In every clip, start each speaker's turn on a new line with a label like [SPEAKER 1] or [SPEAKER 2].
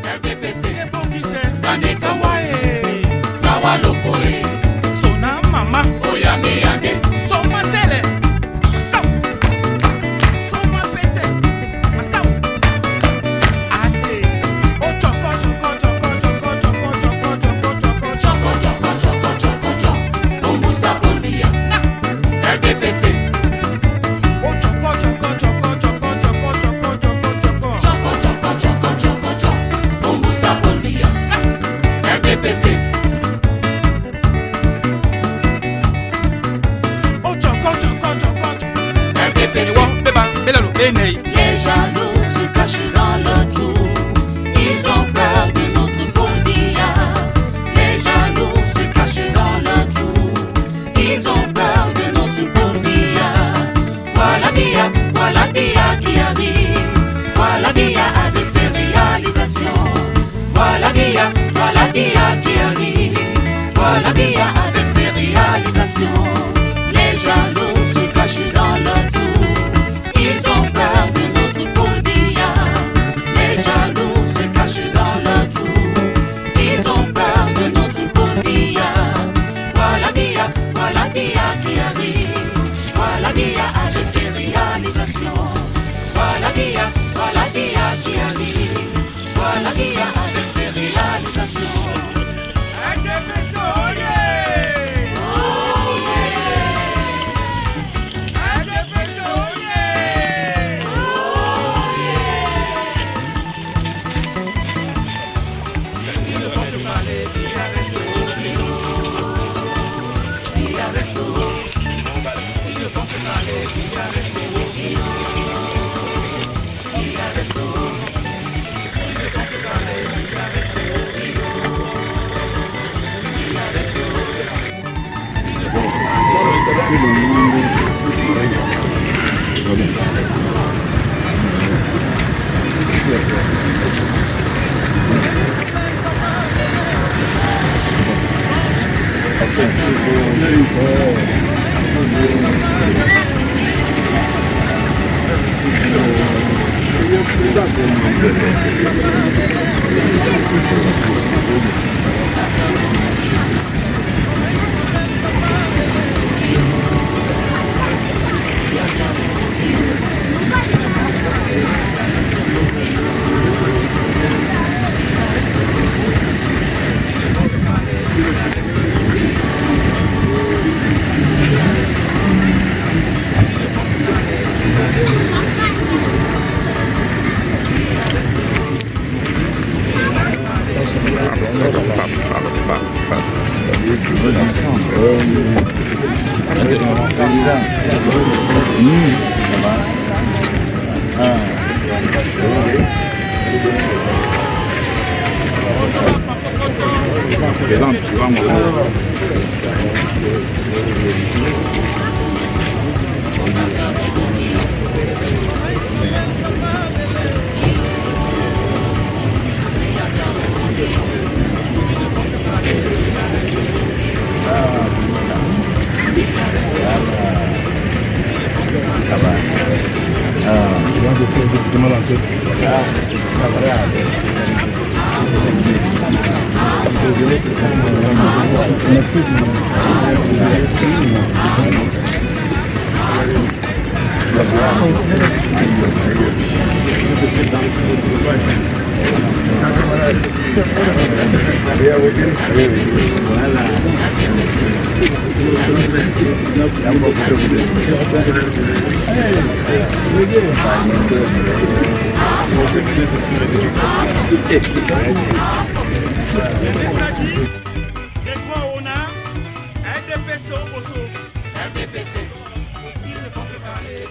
[SPEAKER 1] RDPC, Sawa Lokoe,
[SPEAKER 2] Sona Mama,
[SPEAKER 1] Oyame Yage,
[SPEAKER 2] Soma Tele, Soma Pete, Masao, Ate, O Choco, Choco, Choco, Choco, Choco, Choco, Choco, Choco,
[SPEAKER 1] Choco, Choco, Choco, Choco, Choco, Ombusa Polbia, RDPC,
[SPEAKER 2] O Choco, Choco, Choco, Choco, Choco, Choco, Choco,
[SPEAKER 1] Choco, Choco, Choco, Choco, Choco, Ombusa Polbia, RDPC.
[SPEAKER 3] Les jaloux se cachent dans le trou. Ils ont peur de notre Bolivia. Les jaloux se cachent dans le trou. Ils ont peur de notre Bolivia. Voilà Bia qui arrive. Voilà Bia avec ses réalisations. Voilà Bia qui arrive. Voilà Bia avec ses réalisations. Les jaloux se cachent dans le trou. Ils ont peur de notre Bolivia. Les jaloux se cachent dans le trou. Ils ont peur de notre Bolivia. Voilà Bia qui arrive. Voilà Bia avec ses réalisations. Voilà Bia qui arrive. Voilà Bia avec ses réalisations.
[SPEAKER 1] RDPC,
[SPEAKER 2] ils ne font que parler,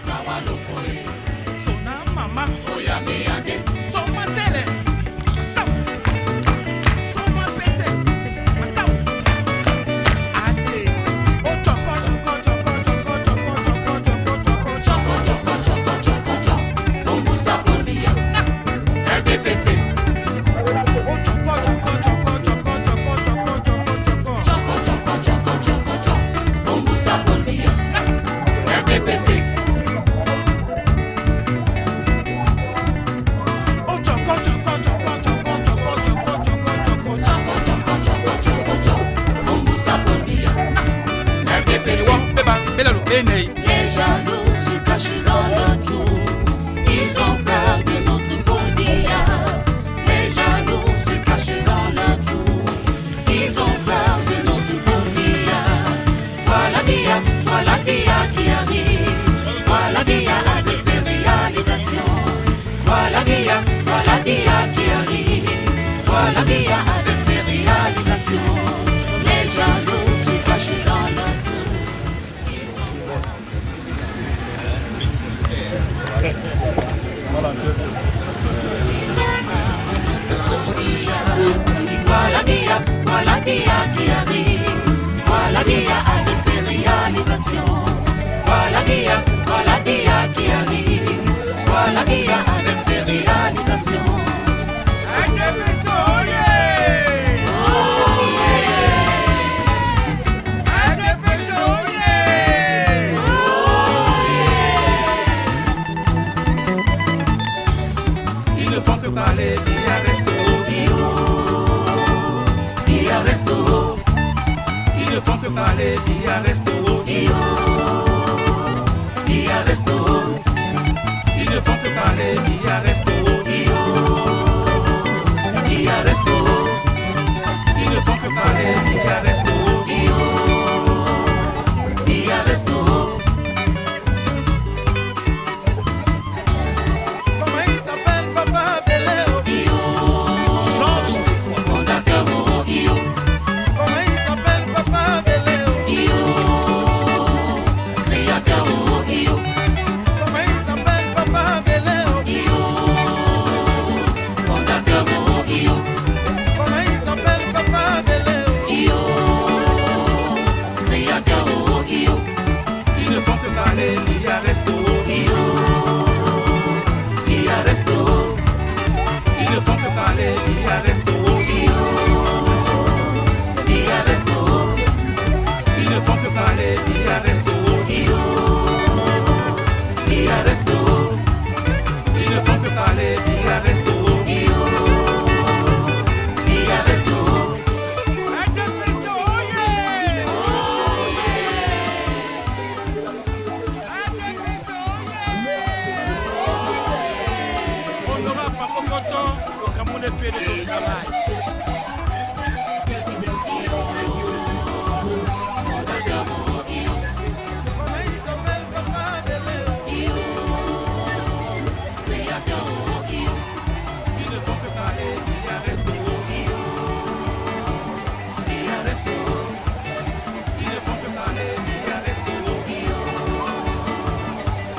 [SPEAKER 1] Sawa Lokoe,
[SPEAKER 2] Sona Mama,
[SPEAKER 1] Oyame Yage,
[SPEAKER 2] Soma Tele, Soma Pete, Masao, Ate, O Choco, Choco, Choco, Choco, Choco, Choco, Choco,
[SPEAKER 1] Choco, Choco, Choco, Choco, Choco, Ombusa Polbia, RDPC,
[SPEAKER 2] O Choco, Choco, Choco, Choco, Choco, Choco,
[SPEAKER 1] Choco, Choco, Choco, Choco, Ombusa Polbia, RDPC.
[SPEAKER 3] civilisation. Les jaloux se cachent dans notre. Voilà Bia qui arrive. Voilà Bia avec ses réalisations. Voilà Bia qui arrive. Voilà Bia avec ses réalisations.
[SPEAKER 2] Ils ne font que parler, Bia reste
[SPEAKER 3] Bia reste
[SPEAKER 2] Ils ne font que parler, Bia reste
[SPEAKER 3] Bia reste
[SPEAKER 2] Ils ne font que parler, Bia reste
[SPEAKER 3] Bia reste
[SPEAKER 2] Ils ne font que parler, Bia reste
[SPEAKER 3] Bia reste.
[SPEAKER 2] Comment il s'appelle, Papa Beléo? Georges,
[SPEAKER 3] Fondateur Io.
[SPEAKER 2] comment il s'appelle, Papa Beléo?
[SPEAKER 3] Créateur Io.
[SPEAKER 2] Comment il s'appelle, Papa Beléo?
[SPEAKER 3] Fondateur Io.
[SPEAKER 2] Comment il s'appelle, Papa Beléo?
[SPEAKER 3] Créateur Io.
[SPEAKER 2] Ils ne font que parler, Bia reste
[SPEAKER 3] Bia reste
[SPEAKER 2] Ils ne font que parler, Bia reste
[SPEAKER 3] Bia reste
[SPEAKER 2] Ils ne font que parler, Bia reste
[SPEAKER 3] Bia reste
[SPEAKER 2] Ils ne font que parler, Bia reste
[SPEAKER 3] Bia reste.
[SPEAKER 2] On n'aura pas beaucoup de temps, donc à mon effet de ton travail. Comment il s'appelle, Papa Beléo?
[SPEAKER 3] Créateur Io.
[SPEAKER 2] Ils ne font que parler, Bia reste
[SPEAKER 3] Bia reste
[SPEAKER 2] Ils ne font que parler, Bia reste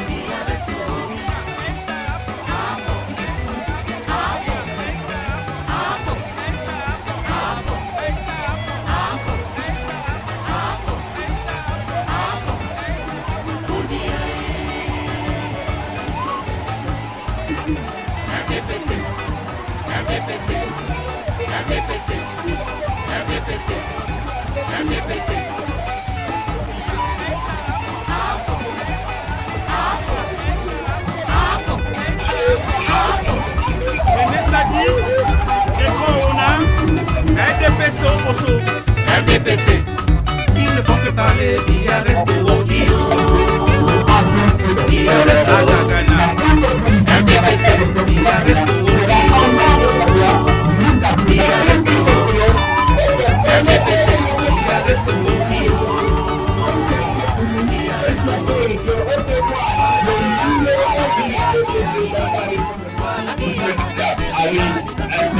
[SPEAKER 3] Bia reste. RDPC, RDPC, RDPC, RDPC, RDPC.
[SPEAKER 2] René Sadi, Grégo Ona, RDPC au Kosovo.
[SPEAKER 3] RDPC,
[SPEAKER 2] Ils ne font que parler, Bia reste
[SPEAKER 3] Bia reste
[SPEAKER 2] Ghana.
[SPEAKER 3] RDPC,
[SPEAKER 2] Bia reste
[SPEAKER 3] Bia reste RDPC,
[SPEAKER 2] Bia reste
[SPEAKER 3] Bia reste. Voilà Bia avec ses réalisations.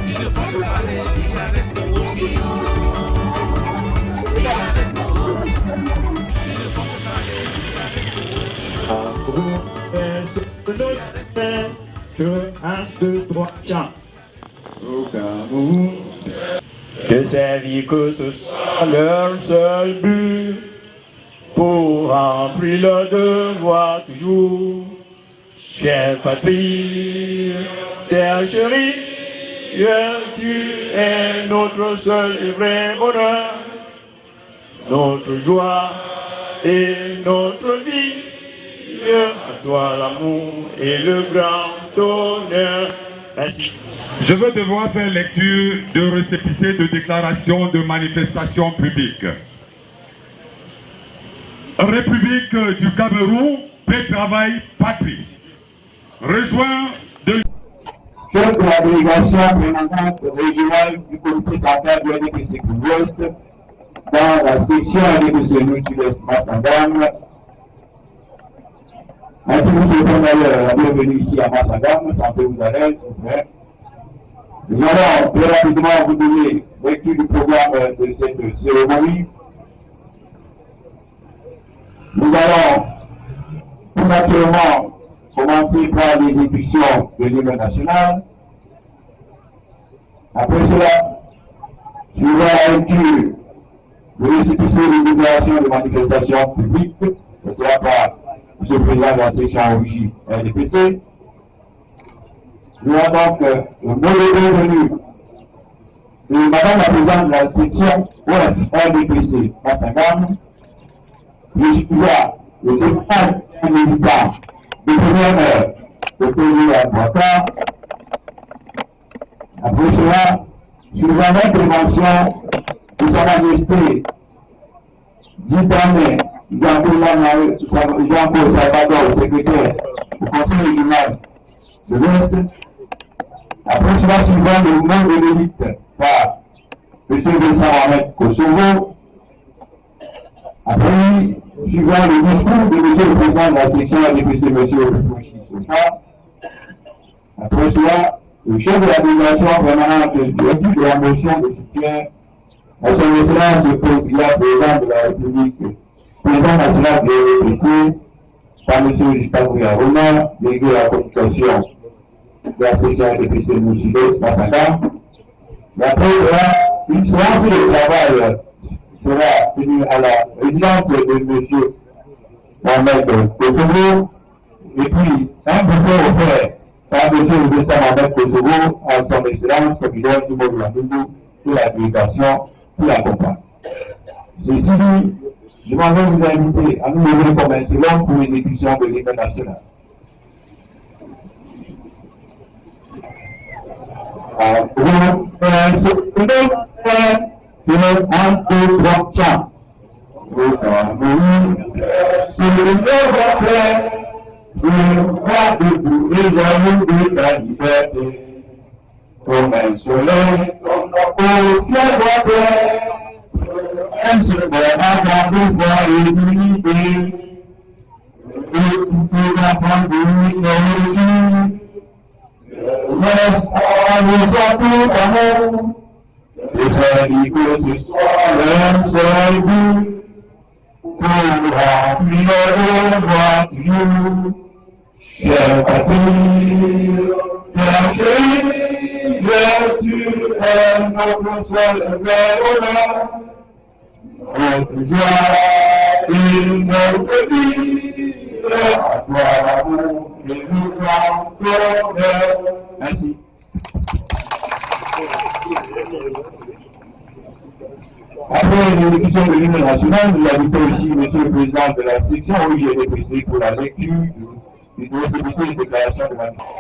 [SPEAKER 2] Il ne faut que parler, il reste au
[SPEAKER 4] 1, 2, 3, tiens. Au Cameroun, que ces vies que ce soit leur seul but, pour remplir leur devoir toujours. Chère patrie, terre chérie, tu es notre seul et vrai bonheur, notre joie et notre vie. À toi l'amour et le grand honneur. Merci.
[SPEAKER 5] Je vais devoir faire lecture de récépissé de déclaration de manifestation publique. République du Cameroun, paix, travail, patrie. Rejoint de...
[SPEAKER 6] Chef de la délégation permanente régionale du comité central du NDPC Ouest dans la section NDPC Nord-Sud-Est Massangam. À tous ceux qui ont la bienvenue ici à Massangam, sentez-vous à l'aise, s'il vous plaît. Nous allons très rapidement vous donner lecture du programme de cette cérémonie. Nous allons tout naturellement commencer par l'exécution de l'hymne national. Après cela, suivant la lecture de récépissé de déclaration de manifestation publique, ce sera par M. le Président de la section OJ RDPC. Nous avons donc le mot de bienvenue de Madame la Présidente de la section RDPC Massangam. Je suis là, le départ médical de première heure, le pays à Boaka. Après cela, suivant l'intervention de Sa Majesté Didane Jean-Paul Salvador, secrétaire au Conseil régional de l'Ouest. Après cela, suivant le nom de l'élite par M. Vincent Mohamed Kosovo. Après lui, suivant le discours de M. le Président de la section RDPC, M. Oputoshi Sofa. Après cela, le chef de la délégation permanente de la motion de soutien à son excellence le président de la République, président national de l'RDPC, par M. Jitagouya Roma, délégué à la communication de la section RDPC du Sud-Est, Massangam. Et après, une séance de travail sera tenue à la résidence de M. Mohamed Kosovo, et puis un buffet offert par M. Vincent Mohamed Kosovo à son excellence, capitaine du mot de la Nougou, de la délégation qui l'accompagne. Ceci dit, je m'en vais vous inviter à nous lever comme un second pour l'exécution de l'hymne national. Comme un soleil, comme au fier un seul à pouvoir et l'unité, et tous les enfants de l'énergie, laisse à nos amours d'amour, les amis que ce soit un seul but, pour remplir le devoir toujours, chère patrie, terre chérie, tu es notre seul vrai honneur, notre joie et notre vie, à toi l'amour et le grand bonheur. Merci. Après l'exécution de l'hymne national, nous invitons aussi M. le Président de la section OIGDPC pour la lecture du récépissé de déclaration de manifestation.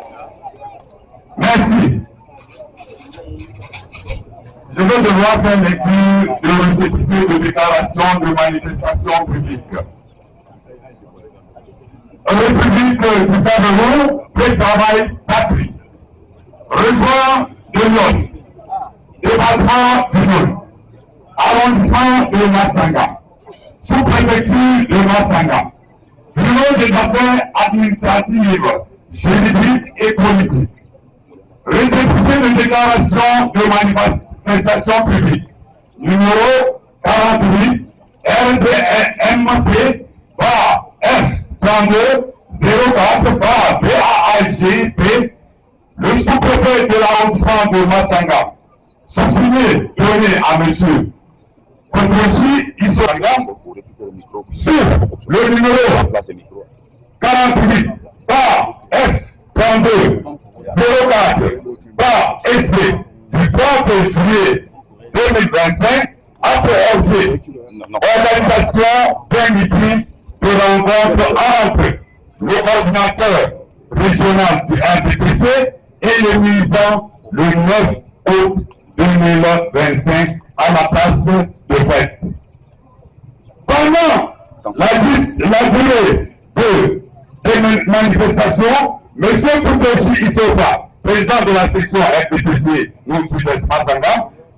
[SPEAKER 5] Merci. Je vais devoir faire lecture de récépissé de déclaration de manifestation publique. République du Cameroun, paix, travail, patrie. Région de l'Ouest, département du Nord, arrondissement de Massangam, sous-préfecture de Massangam, bureau des affaires administratives, juridiques et politiques. Récépissé de déclaration de manifestation publique, numéro 48, RDMP, F 32 04 BA GIP, le sous-préfet de l'arrondissement de Massanga, sous-signé donné à M. Kokoshi Issoanga, sur le numéro 48 par F32 04 par SD du 30 juillet 2025 a pour objet organisation d'un meeting de rencontre entre le coordinateur régional du RDPC et le militants le 9 août 2025 à la place de fête. Pendant la durée des manifestations, M. Kokoshi Issoanga, président de la section RDPC au sud-est Massanga,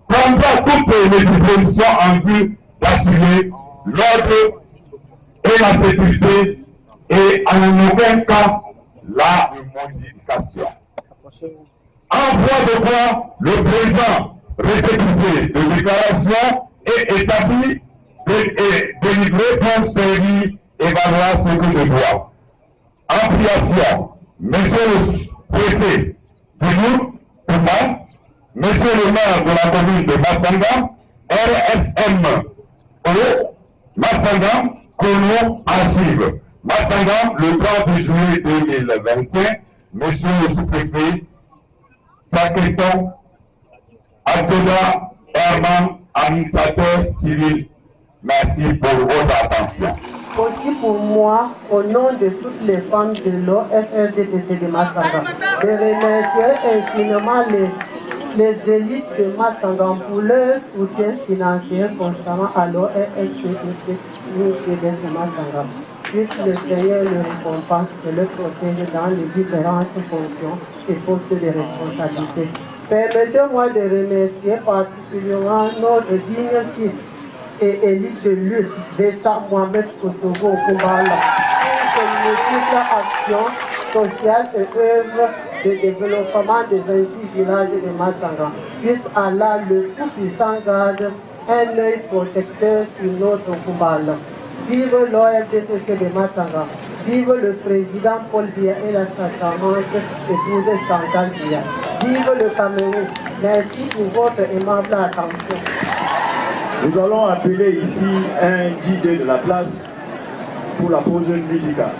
[SPEAKER 5] prendra toutes les dispositions en vue d'assurer l'ordre et la sécurité et en aucun cas la modification. En voie de quoi le président récépissé de déclaration est établi et délivré pour servir et valoir ce que je dois. Ampliation, monsieur le préfet de nous, monsieur le maire de la commune de Massanga, RFM O, Massanga, Kono, Archive. Massanga, le 30 juillet 2025, monsieur le sous-préfet, Saketon, Abdoula Herman, administrateur civil. Merci pour votre attention.
[SPEAKER 7] Aussi pour moi, au nom de toutes les femmes de l'OFRDTC de Massanga, de remercier infiniment les élites de Massanga pour leur soutien financier constamment à l'OFRDTC de Massanga. Puisse le Seigneur le récompense et le protège dans les différentes fonctions et postes de responsabilité. Permettez-moi de remercier particulièrement notre digne fils et élite de lutte d'État Mohamed Kosovo Kumbala pour ses multiples actions sociales et œuvres de développement des 26 villages de Massanga. Puisse Allah le Tout-Puissant garde un œil protecteur sur notre Kumbala. Vive l'OFDTC de Massanga. Vive le président Paul Biya et la sacramente épouse Chantal Biya. Vive le Cameroun. Merci pour votre aimable attention.
[SPEAKER 4] Nous allons appeler ici un DJ de la place pour la pause musicale.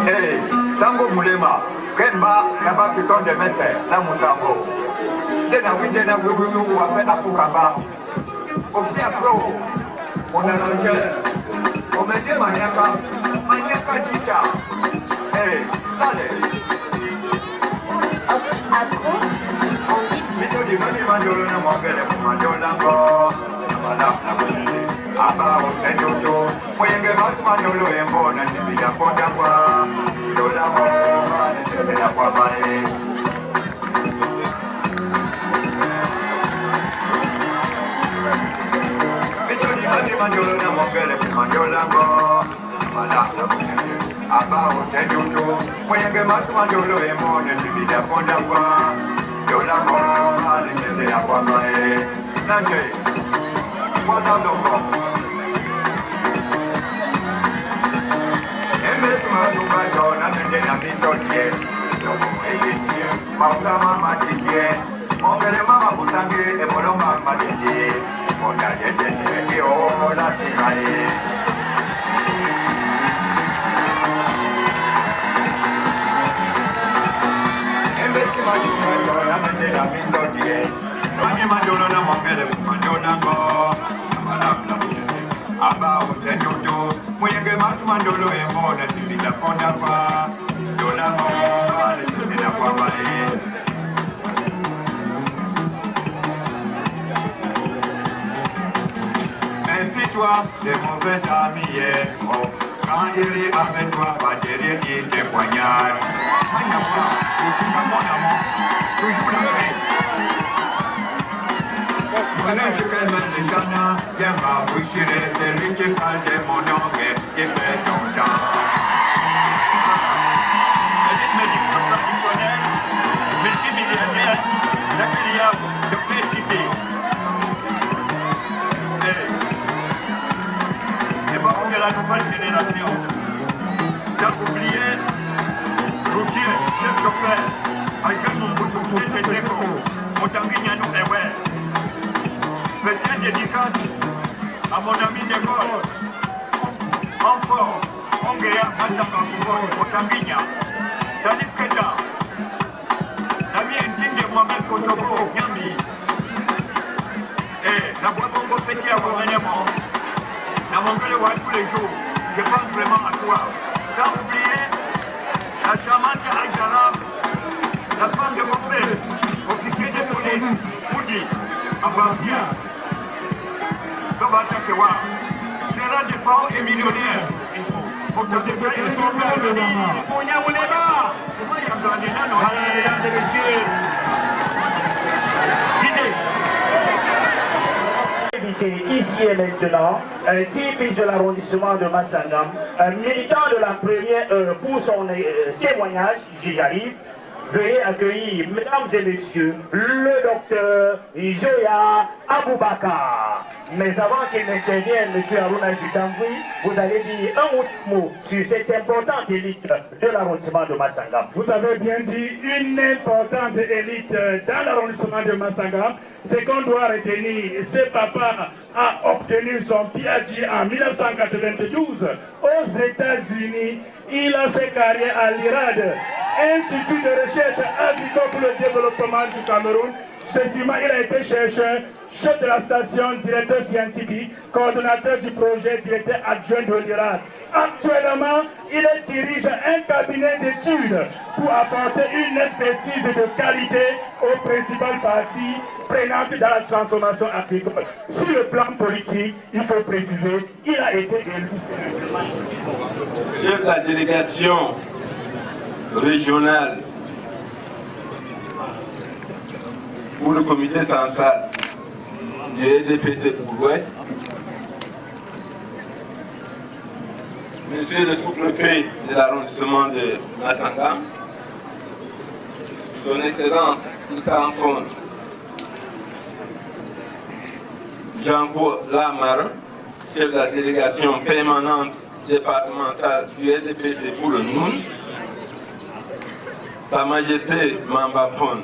[SPEAKER 5] Hey, Tango Mulema, Kenba, Naba Piton de Messe, la Musambo. Dena Windena Wubu, Wafet Apukaba. Aussi à Pro, on a l'angèle. On me dit Maniaka Dita. Hey, allez. Miso di mani mandolo na mongele kumandola ngo. Namala na buli. Aba osendoto. Moyenge masu mandolo embo na nibida ponda kwa. Dola mo mane sese na kwa bae. Miso di mani mandolo na mongele kumandola ngo. Namala na buli. Aba osendoto. Moyenge masu mandolo embo na nibida ponda kwa. Dola mo mane sese na kwa bae. Nanje. What up, no? Mandolo e mona di la ponda qua, dola mo, le sese la qua bae. Méfie-toi des mauvais amis, oh, quand il est avec toi, va derrière qui te poignarde. Magnavola, toujours pas mon amour, toujours la paix. Voilà ce qu'elle m'a dit, Jana, viens ma boucher, c'est lui qui parle de mon nom, qui fait son temps. Elle est médico-traditionnelle, multimillionnaire, la filiale de Fécité. dédicace à mon ami d'école, Enfort, Ongea, Matsakafou, Otaminia, Salif Keta, l'ami intime de Mohamed Kosovo, Yami, et la voix Bongo Petit à Gouvernement, la Mongole Ouad tous les jours, je pense vraiment à toi. Sans oublier la charmante Aïcharab, la femme de mon père, officier de police, Oudi, Abouafia, Tobata Kewa, gérant de fonds et millionnaire.
[SPEAKER 6] Mesdames et messieurs, ici et maintenant, un type de l'arrondissement de Massangam, un militant de la première heure pour son témoignage, j'y arrive. Veuillez accueillir, mesdames et messieurs, le docteur Joya Aboubakar. Mais avant qu'il n'intervienne, monsieur Aruna Jitamboui, vous allez dire un autre mot sur cette importante élite de l'arrondissement de Massangam.
[SPEAKER 8] Vous avez bien dit une importante élite dans l'arrondissement de Massangam. C'est qu'on doit retenir, ce papa a obtenu son PhD en 1992 aux États-Unis. Il a fait carrière à l'IRAD, Institut de recherche agricole pour le développement du Cameroun. Spécifiquement, il a été chercheur, chef de la station, directeur scientifique, coordonnateur du projet, directeur adjoint de l'IRAD. Actuellement, il dirige un cabinet d'études pour apporter une expertise de qualité aux principales parties prenantes dans la transformation agricole. Sur le plan politique, il faut préciser, il a été élu.
[SPEAKER 9] Chef de la délégation régionale pour le comité central du SDPC pour l'Ouest, Monsieur le sous-préfet de l'arrondissement de Massangam, Son Excellence Titanfon Jean-Claude Lamar, chef de la délégation permanente départementale du SDPC pour le Noun, Sa Majesté Mambafon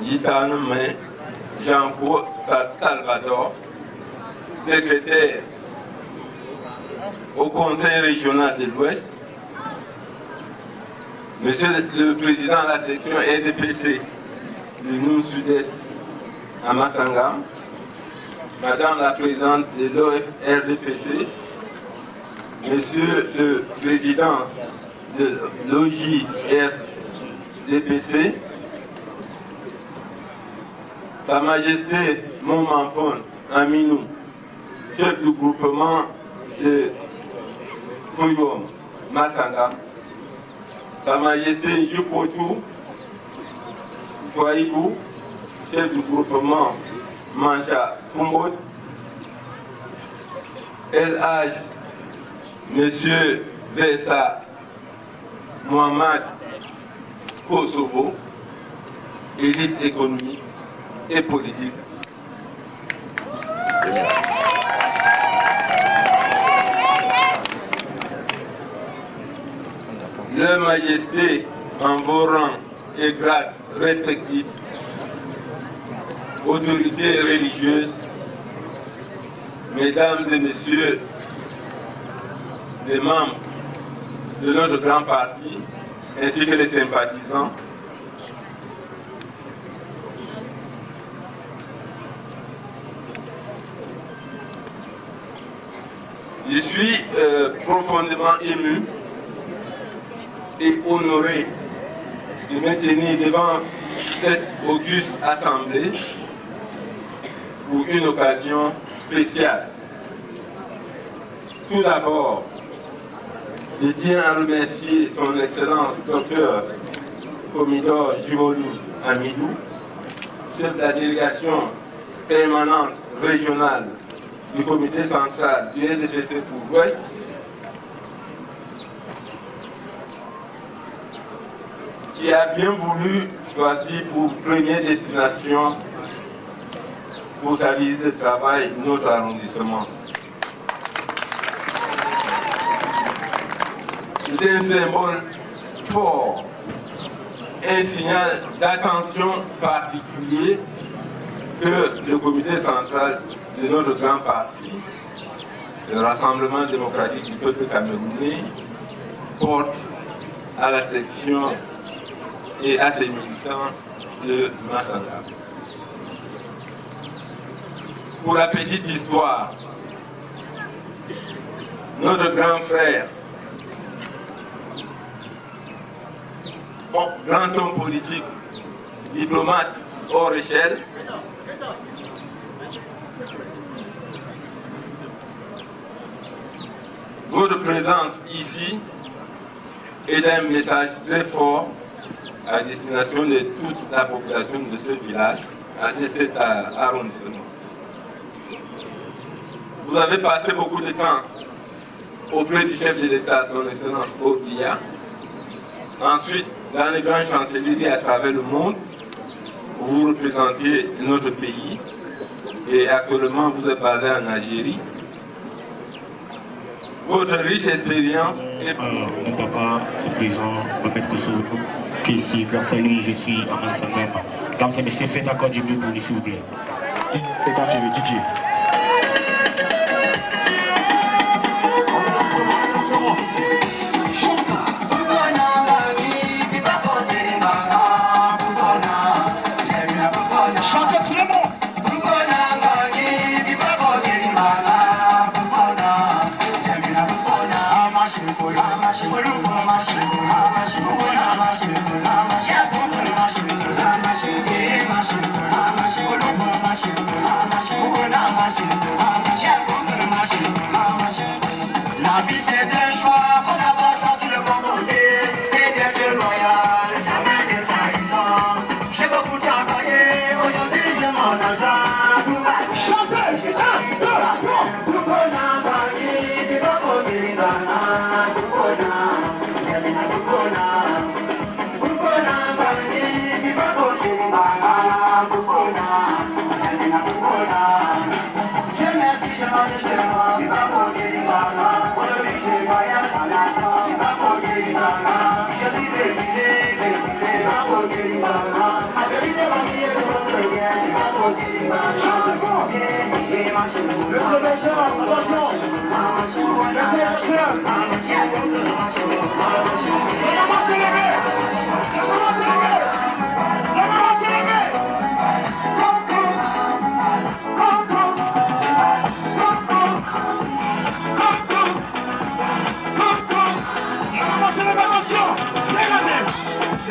[SPEAKER 9] Yitanme Jean-Claude Salvador, secrétaire au Conseil régional de l'Ouest, Monsieur le Président de la section RDPC du Noun Sud-Est à Massangam, Madame la Présidente de l'OF-RDPC, Monsieur le Président de l'OJ-RDPC, Sa Majesté Momampon Aminou, chef du groupement de Foyom Massangam, Sa Majesté Jupotou Fouaïbou, chef du groupement Mancha Kumbot, LH Monsieur Vessa Mohamed Kosovo, élite économique et politique. Leur Majesté en vos rangs et grades respectifs, autorités religieuses, Mesdames et Messieurs les membres de notre grand parti, ainsi que les sympathisants, je suis profondément ému et honoré de me tenir devant cette auguste assemblée pour une occasion spéciale. Tout d'abord, je tiens à remercier son Excellence Dr Comidor Jivolou Amidou, chef de la délégation permanente régionale du comité central du SDPC pour l'Ouest, qui a bien voulu choisir pour première destination pour sa visite de travail notre arrondissement. C'est un symbole fort, un signal d'attention particulier que le comité central de notre grand parti, le Rassemblement démocratique du peuple camerounais, porte à la section et à ses militants de Massanga. Pour la petite histoire, notre grand frère, grand homme politique, diplomate hors échelle, votre présence ici est un message très fort à destination de toute la population de ce village, de cet arrondissement. Vous avez passé beaucoup de temps auprès du chef de l'État, son Excellence Obiya. Ensuite, dans les grandes chancelleries à travers le monde, vous représentiez notre pays et actuellement vous êtes basé en Algérie. Votre riche expérience est...
[SPEAKER 10] Mon papa, le président Mohamed Kosovo, qui ici, grâce à lui, je suis à Massanga. Mesdames et messieurs, faites encore du mieux pour lui, s'il vous plaît. Et quand tu veux, Didier.
[SPEAKER 11] La vie c'est un choix, faut savoir choisir le bon côté et d'être loyal, jamais de trahison. J'ai beaucoup travaillé, aujourd'hui j'ai mon argent. Chantez, c'est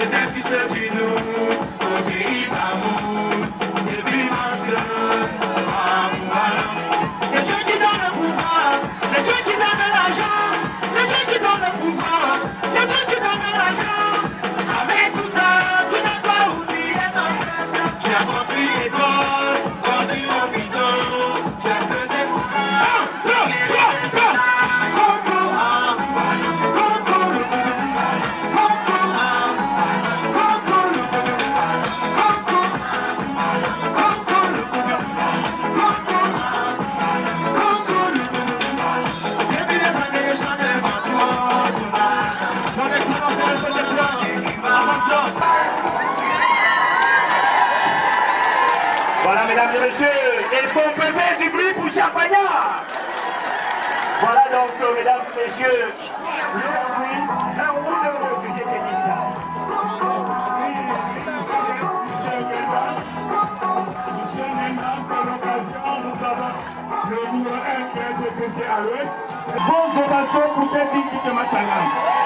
[SPEAKER 11] c'est un fils du nous, au pays d'amour, depuis ma soeur, c'est Dieu qui donne le pouvoir, c'est Dieu qui donne l'argent, c'est Dieu qui donne le pouvoir, c'est Dieu qui donne l'argent. Avec tout ça, tu n'as pas oublié ton peuple, tu as construit l'école, construit l'hôpital, tu as pesé
[SPEAKER 8] Voilà, mesdames et messieurs, est-ce qu'on peut faire du bruit pour Champagnat? Voilà donc, mesdames et messieurs, le bruit, un roule de sujet technique. Monsieur le Mesdames, c'est l'occasion, nous avons le numéro 1 qui a été baissé à l'ouest. Bonne ovation pour cette équipe de Massanga.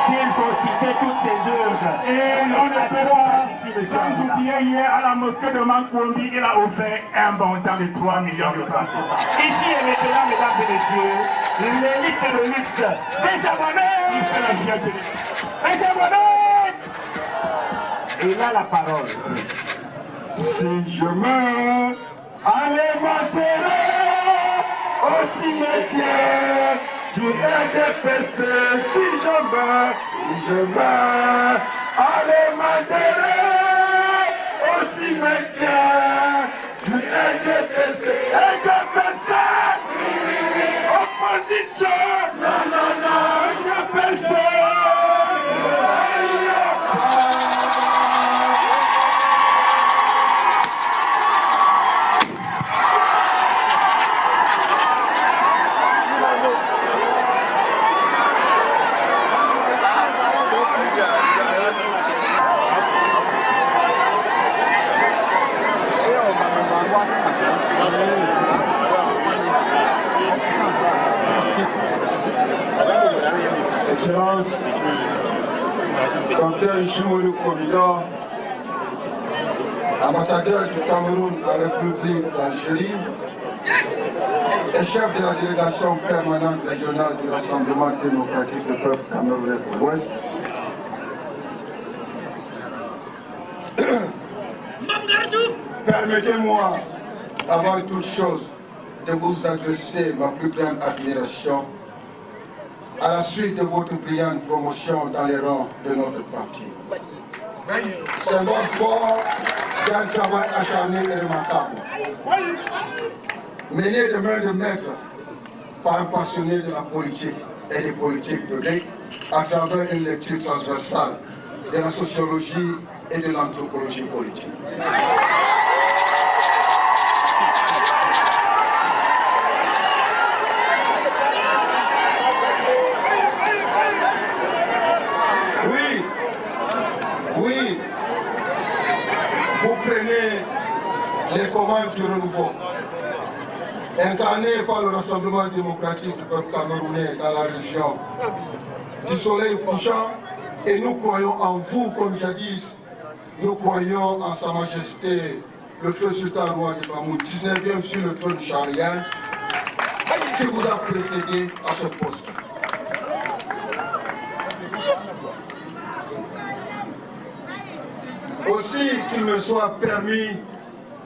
[SPEAKER 8] S'il faut citer toutes ces œuvres. Et on ne peut pas, sans oublier hier à la mosquée de Mankwombi, il a offert un montant de 3 millions de francs. Ici et maintenant, mesdames et messieurs, l'élite de luxe, des abonnés, il fait la fierté. Des abonnés. Il a la parole.
[SPEAKER 12] Si je meurs, allez m'enterrer au cimetière du RDPC. Si je meurs, allez m'enterrer au cimetière du RDPC. RDPC, opposition, RDPC. Excellences, Dr Jimolu Komidor, ambassadeur du Cameroun à la République d'Algérie et chef de la délégation permanente régionale du Rassemblement démocratique du peuple camerounais de l'Ouest. Permettez-moi, avant toute chose, de vous adresser ma plus grande admiration à la suite de votre brillante promotion dans les rangs de notre parti. C'est votre fort d'un travail acharné et remarquable, mené de main de maître par un passionné de la politique et des politiques publiques à travers une lecture transversale de la sociologie et de l'anthropologie politique. Oui, vous prenez les commandes du renouveau, incarnées par le Rassemblement démocratique du peuple camerounais dans la région du soleil couchant, et nous croyons en vous comme jadis, nous croyons en Sa Majesté, le feu sultan roi de Bamoun, 19e sur le trône charien, qui vous a précédé à ce poste. Aussi qu'il me soit permis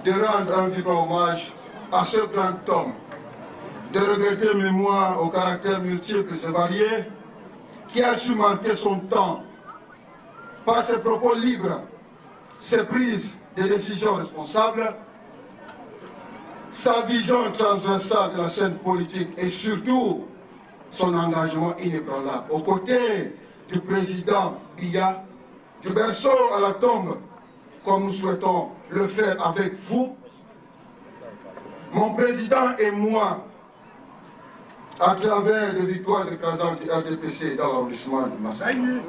[SPEAKER 12] de rendre un vibrant hommage à ce grand homme, de regretter mémoire au caractère multiple et varié, qui a su marquer son temps par ses propos libres, ses prises de décisions responsables, sa vision transversale de la scène politique et surtout son engagement inébranlable. Aux côtés du président Biya, du berceau à la tombe, comme nous souhaitons le faire avec vous, mon président et moi, à travers des victoires écrasantes du RDPC dans l'arrondissement de Massangam.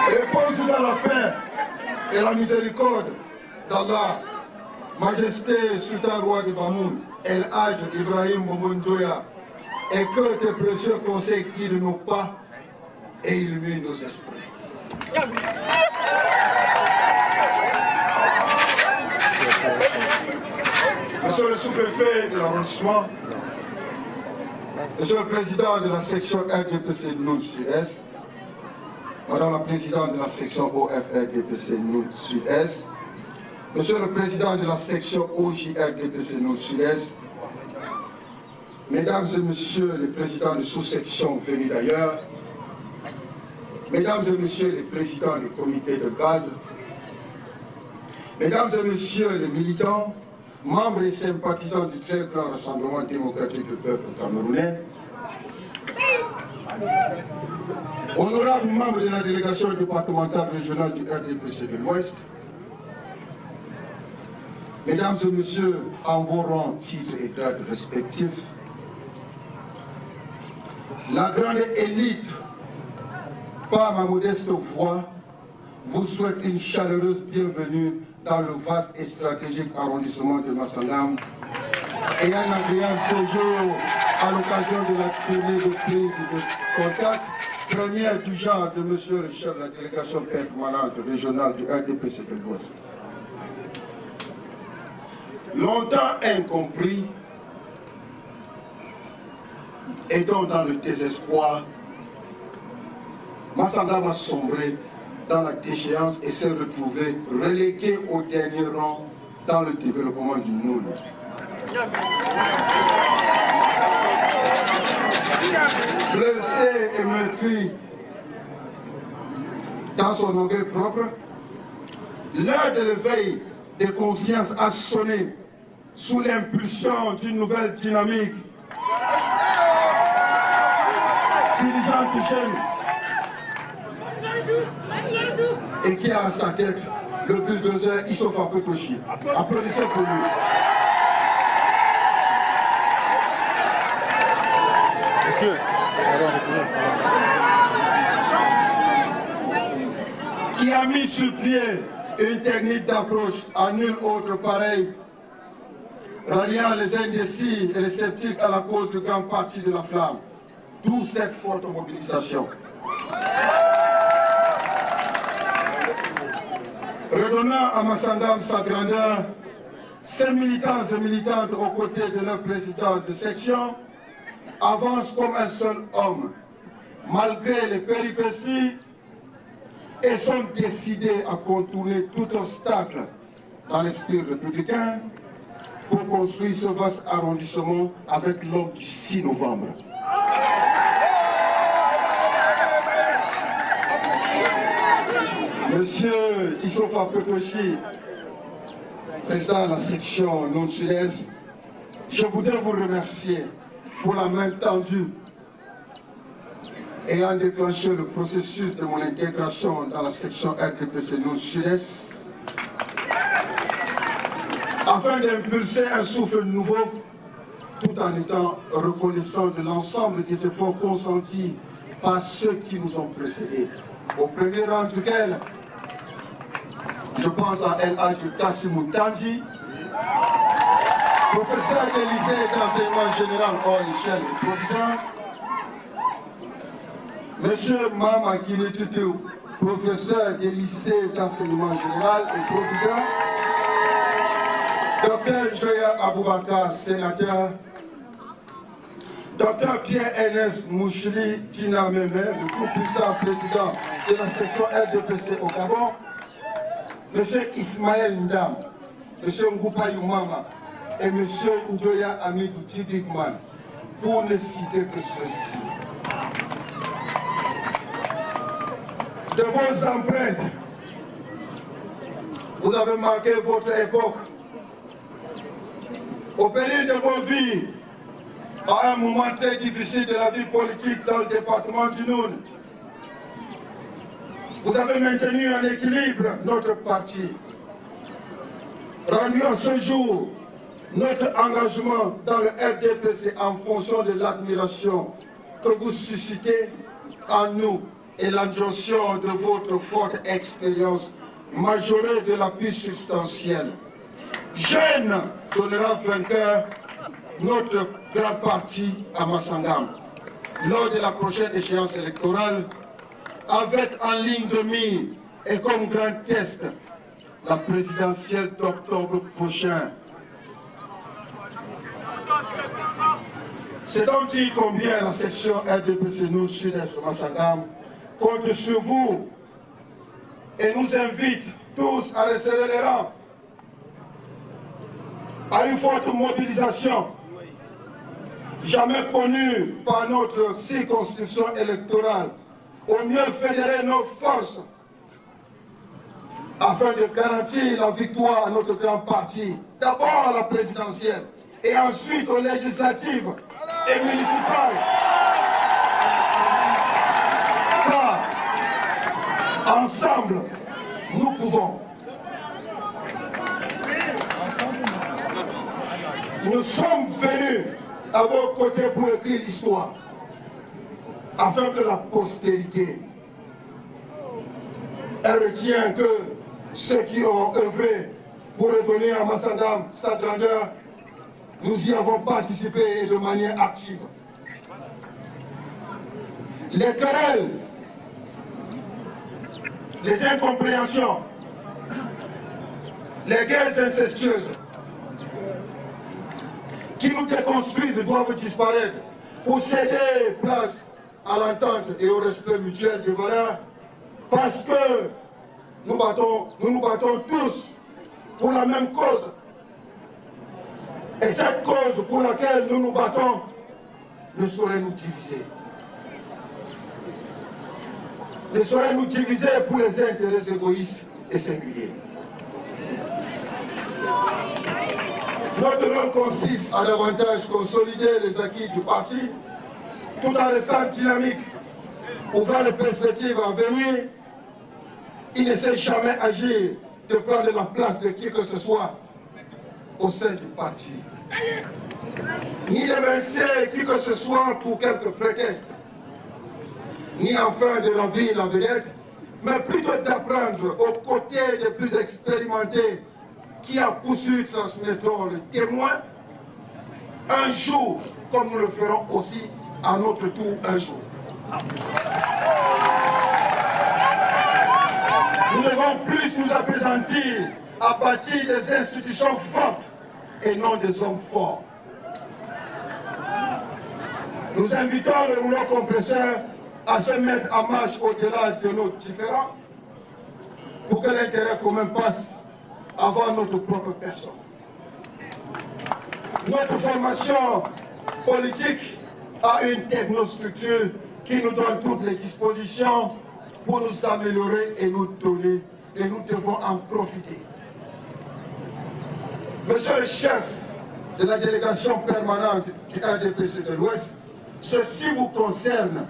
[SPEAKER 12] Repose dans la paix et la miséricorde d'Allah, Majesté Sultan Roi de Bamoun, El Hadj Ibrahim Bombonjoya, et que tes précieux conseils guident nos pas et illuminent nos esprits. Monsieur le sous-préfet de l'arrondissement, Monsieur le président de la section RDPC Nord Sud-Est, Madame la présidente de la section OFRDPC Nord Sud-Est, Monsieur le président de la section OJRDPC Nord Sud-Est, Mesdames et Messieurs les présidents de sous-section venus d'ailleurs, Mesdames et Messieurs les présidents des comités de base, Mesdames et Messieurs les militants, membres et sympathisants du très grand Rassemblement démocratique du peuple camerounais, honorables membres de la délégation départementale régionale du RDPC de l'Ouest, Mesdames et Messieurs, en vos rangs, titres et grades respectifs, la grande élite, par ma modeste voix, vous souhaite une chaleureuse bienvenue dans le vaste et stratégique arrondissement de Massangam et un agréable séjour à l'occasion de la tournée de prise de contact, première du genre de Monsieur le chef de la délégation permanente régionale du RDPC de l'Ouest. Longtemps incompris, et donc dans le désespoir, Massangam a sombré dans la déchéance et s'est retrouvé relégué au dernier rang dans le développement du Noun. Blessé et meurtri dans son orgueil propre, l'heure de l'éveil des consciences a sonné sous l'impulsion d'une nouvelle dynamique dirigeante jeune et qui a à sa tête le bulldozer Issofa Pekochi. Applaudissez pour lui. Monsieur, qui a mis sur pied une technique d'approche à nul autre pareil ralliant les indécis et les sceptiques à la cause du grand parti de la flamme. D'où cette forte mobilisation. Redonnant à Massangam sa grandeur, ces militants et militantes aux côtés de leur président de section avancent comme un seul homme, malgré les péripéties, et sont décidés à contourner tout obstacle dans l'esprit républicain pour construire ce vaste arrondissement avec l'homme du 6 novembre. Monsieur Issofa Pekochi, président de la section non-sud-est, je voudrais vous remercier pour la main tendue ayant déclenché le processus de mon intégration dans la section RDPC non-sud-est afin d'impulser un souffle nouveau tout en étant reconnaissant de l'ensemble des efforts consentis par ceux qui nous ont précédés. Au premier rang duquel je pense à El-Haj Kassimou Tandji, professeur des lycées d'enseignement général hors échelle et provisoire, Monsieur Mama Kinetutu, professeur des lycées d'enseignement général et provisoire, Dr Joya Aboubakar, sénateur, Dr Pierre-Ernest Mouchili Tina Meme, le tout puissant président de la section RDPC au Gabon, M. Ismaël Ndam, M. Ngoupa Youmama et M. Ndoya Amidou Tibigman, pour ne citer que ceci. De vos empreintes, vous avez marqué votre époque. Au péril de vos vies, à un moment très difficile de la vie politique dans le département du Noun, vous avez maintenu en équilibre notre parti. Rendu à ce jour notre engagement dans le RDPC en fonction de l'admiration que vous suscitez en nous et l'adjonction de votre forte expérience majorée de l'appui substantiel. Jeune donnera vainqueur notre grand parti à Massangam lors de la prochaine échéance électorale, avec en ligne de mire et comme grand test la présidentielle d'octobre prochain. C'est donc dire combien la section RDPC nous Sud-Est de Massangam compte sur vous et nous invite tous à resserrer les rangs, à une forte mobilisation jamais connue par notre circonscription électorale, au mieux fédérer nos forces afin de garantir la victoire à notre grand parti, d'abord à la présidentielle et ensuite aux législatives et municipales. Car ensemble, nous pouvons. Nous sommes venus à vos côtés pour écrire l'histoire, afin que la postérité retient que ceux qui ont œuvré pour redonner à Massangam sa grandeur, nous y avons participé et de manière active. Les querelles, les incompréhensions, les guerres incestueuses qui nous déconstruisent doivent disparaître pour céder place à l'entente et au respect mutuel des valeurs, parce que nous nous battons tous pour la même cause. Et cette cause pour laquelle nous nous battons ne saurait nous diviser. Ne saurait nous diviser pour les intérêts égoïstes et singuliers. Notre rôle consiste à davantage consolider les acquis du parti, tout en restant dynamique, ouvrant les perspectives à venir. Il ne sait jamais agir de prendre la place de qui que ce soit au sein du parti, ni d'évincer qui que ce soit pour quelque prétexte, ni enfin de l'envie la vedette, mais plutôt d'apprendre aux côtés des plus expérimentés qui à coup sûr transmettront le témoin un jour, comme nous le ferons aussi à notre tour un jour. Nous ne devons plus nous appesantir à bâtir des institutions fortes et non des hommes forts. Nous invitons le rouleau compresseur à se mettre en marche au-delà de nos différends pour que l'intérêt commun passe avant notre propre personne. Notre formation politique a une technostructure qui nous donne toutes les dispositions pour nous améliorer et nous donner, et nous devons en profiter. Monsieur le chef de la délégation permanente du RDPC de l'Ouest, ceci vous concerne.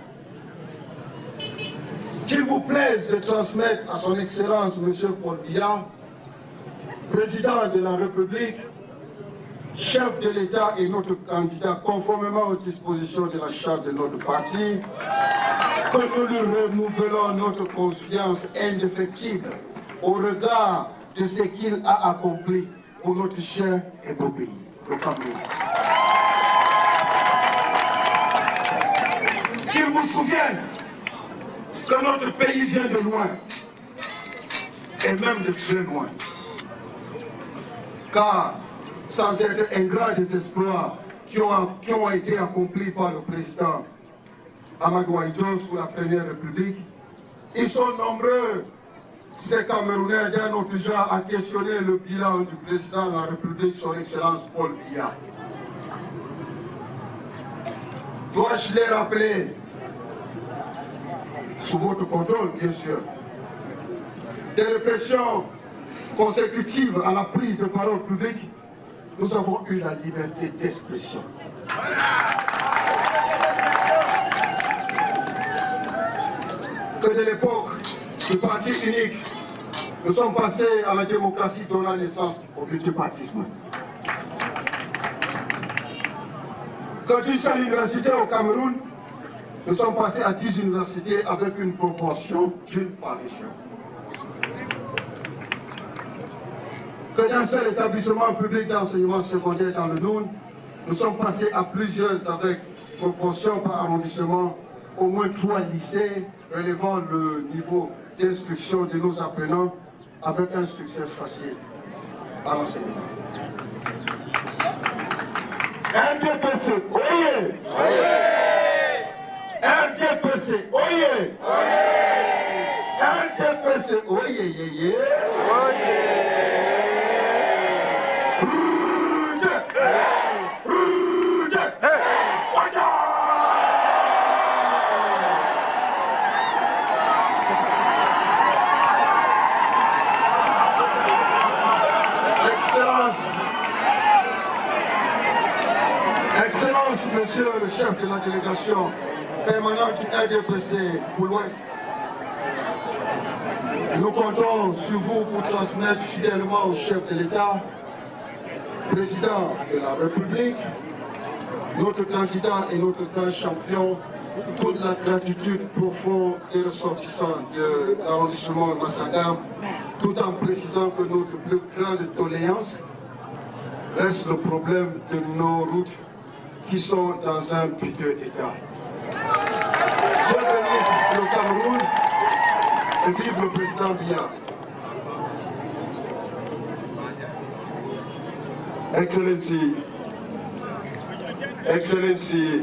[SPEAKER 12] Qu'il vous plaise de transmettre à son Excellence Monsieur Paul Biya, président de la République, chef de l'État et notre candidat, conformément aux dispositions de la charte de notre parti, que nous lui renouvelons notre confiance indéfectible au regard de ce qu'il a accompli pour notre cher et beau pays, le Cameroun. Qu'il vous souvienne que notre pays vient de loin, et même de très loin. Car, sans être ingrat des exploits qui ont été accomplis par le président Amadou Ahidjo sous la Première République, ils sont nombreux, ces Camerounais d'un autre genre, à questionner le bilan du président de la République, son Excellence Paul Biya. Dois-je les rappeler, sous votre contrôle bien sûr, des répressions consécutives à la prise de parole publique, nous avons eu la liberté d'expression. Que de l'époque du parti unique, nous sommes passés à la démocratie donnant naissance au multipartisme. Que d'une seule université au Cameroun, nous sommes passés à 10 universités avec une proportion d'une par région. Que d'un seul établissement public d'enseignement secondaire dans le Noun, nous sommes passés à plusieurs avec proportion par arrondissement, au moins 3 lycées relevant le niveau d'instruction de nos apprenants avec un succès facile à l'enseignement. RDPC, oyez! RDPC, oyez! RDPC, oyez! Excellence, Monsieur le chef de la délégation permanente du RDPC pour l'Ouest, nous comptons sur vous pour transmettre fidèlement au chef de l'État, président de la République, notre candidat et notre grand champion, toute la gratitude profonde et ressortissante de l'arrondissement de Massangam, tout en précisant que notre plus grande doléance reste le problème de nos routes qui sont dans un piteux état. Je bénisse le Cameroun et vive le président Biya. Excellency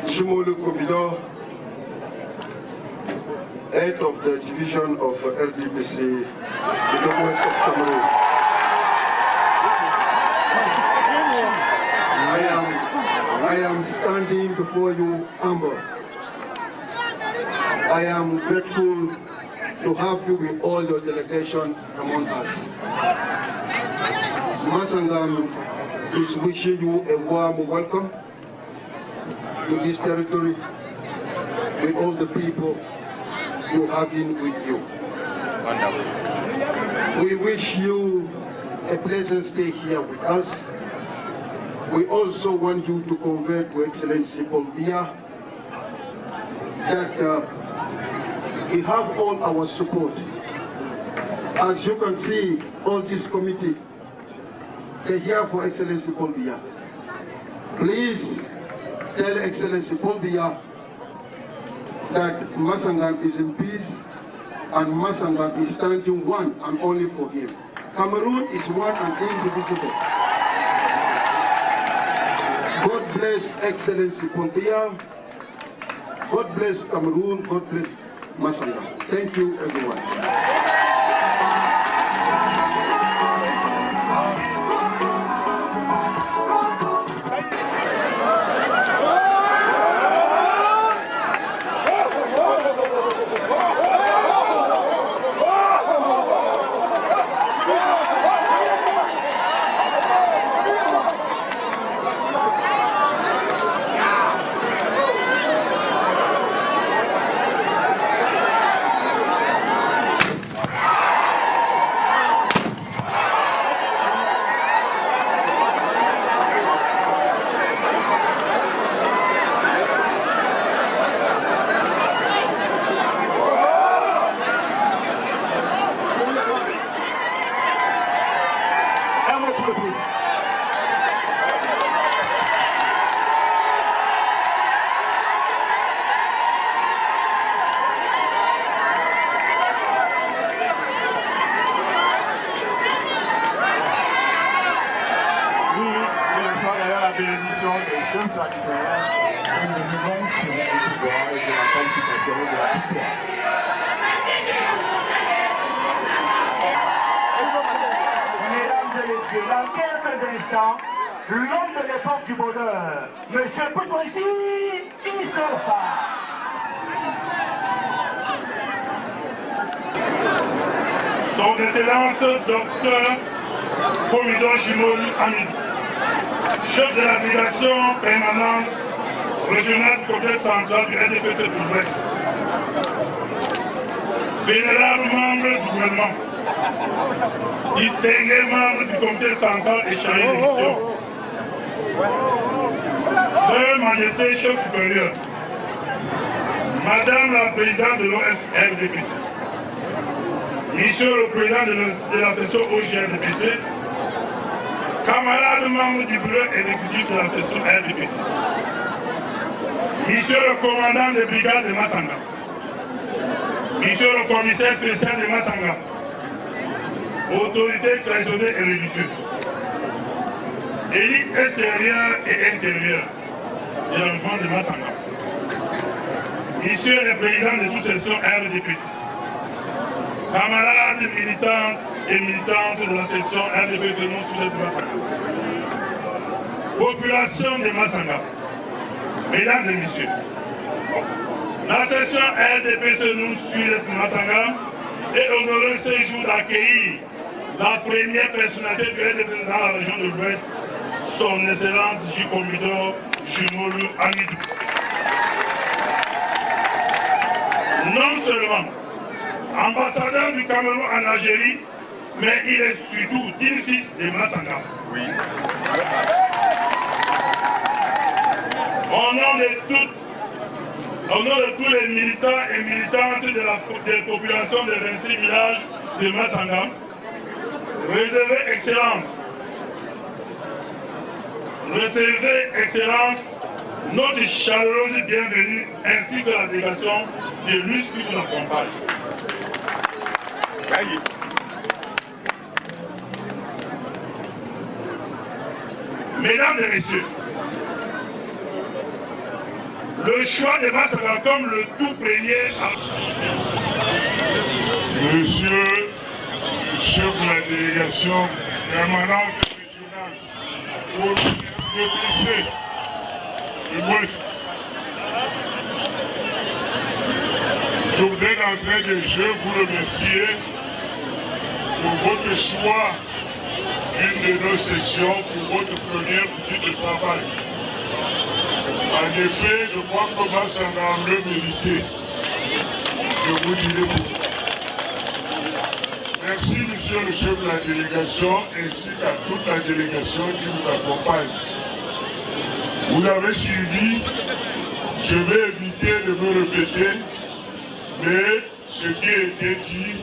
[SPEAKER 12] Jimolu Komidor, head of the division of RDPC in the west of Cameroon. I am standing before you humble. I am grateful to have you with all your delegation among us. Masangam is wishing you a warm welcome to this territory with all the people you have been with you. We wish you a pleasant stay here with us. We also want you to convey to Excellency Paul Biya that he have all our support. As you can see, all this committee, they're here for Excellency Paul Biya. Please tell Excellency Paul Biya that Masangam is in peace and Masangam is standing one and only for him. Cameroon is one and indivisible. God bless Excellency Paul Biya. God bless Cameroon. God bless Masangam. Thank you, everyone.
[SPEAKER 11] Dans quelques instants, l'homme de l'époque du bonheur, Monsieur Potoici, il sort pas.
[SPEAKER 8] Son Excellence Dr. Comidor Jimolu Amidou, chef de la délégation permanente régionale côté central du RDPC de l'Ouest, vénérable membre du gouvernement, distingué membre du comité central et chargé de mission, Leur Majesté chef supérieur, Madame la présidente de l'OFRDPC, Monsieur le président de la session OGRDPC, camarades membres du bureau exécutif de la session RDPC, Monsieur le commandant des brigades de Massanga, Monsieur le commissaire spécial de Massanga, autorités traditionnelles et religieuses, élite extérieure et intérieure de l'enfant de Massanga, Monsieur le président des sous-sections RDPC, camarades militantes et militantes de la section RDPC non sous de Massanga, population de Massanga, mesdames et messieurs, la section RDPC non sous de Massanga est honorée ce jour d'accueillir la première personnalité du RDPC dans la région de l'Ouest, son Excellence J. Comidor Jimolu Amidou. Non seulement ambassadeur du Cameroun en Algérie, mais il est surtout digne fils de Massanga. Oui. Au nom de tous les militants et militantes des populations des 26 villages de Massanga, recevez Excellence, notre chaleureuse bienvenue ainsi que la délégation de l'US qui vous accompagne. Mesdames et messieurs, le choix de Massanga comme le tout premier...
[SPEAKER 13] Monsieur le chef de la délégation permanente régionale pour le RDPC de l'Ouest, je voudrais d'entrée de jeu vous remercier pour votre choix d'une de nos sections pour votre première visite de travail. En effet, je crois que Massanga le mérité. Je vous dirai pourquoi. Merci, monsieur le chef de la délégation, ainsi qu'à toute la délégation qui vous accompagne. Vous avez suivi, je vais éviter de me répéter, mais ce qui a été dit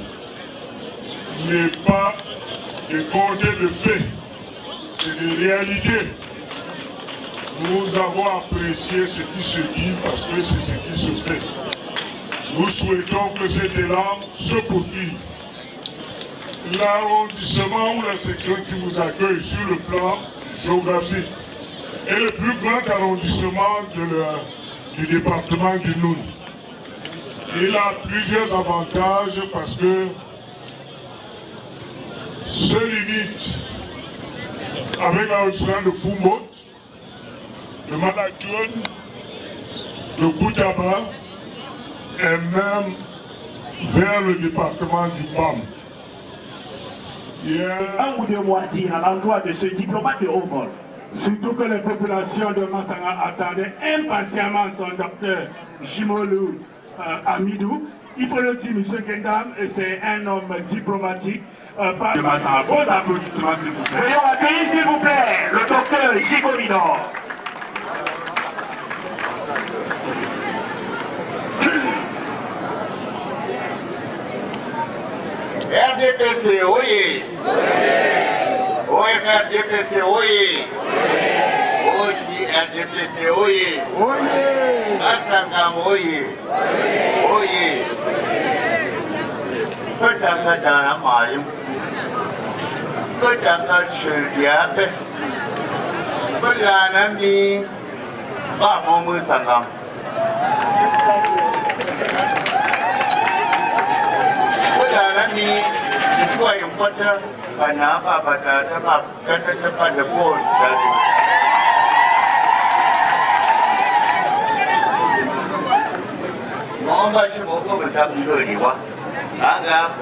[SPEAKER 13] n'est pas des contes de faits, c'est des réalités. Nous avons apprécié ce qui se dit parce que c'est ce qui se fait. Nous souhaitons que cet élan se poursuive. L'arrondissement ou la section qui vous accueille sur le plan géographique est le plus grand arrondissement du département du Noun. Il a plusieurs avantages parce que se limite avec l'arrondissement de Fumot, de Malakioun, de Koutaba et même vers le département du PAM.
[SPEAKER 8] Un ou deux mois à l'endroit de ce diplomate de haut vol. Surtout que les populations de Massanga attendaient impatiemment son docteur Jimolou Amidou. Il faut le dire, M. Gendam, c'est un homme diplomatique. De Massanga. Vos applaudissements, s'il vous plaît. Veuillons accueillir, s'il vous plaît, le docteur Jigomino.
[SPEAKER 5] RDPC, oui. OFRDPC, oui. OJ RDPC, oui. Massangam, oui. Oui. Kadang-kadang mayu. Kadang-kadang syariat. Kadang-kadang ni Pak Muhammad Sangam. Kadang-kadang ni sesuai yang pada kenapa pada tempat kata-kata depot dari Muhammad Syekh bertemu di wah. Agak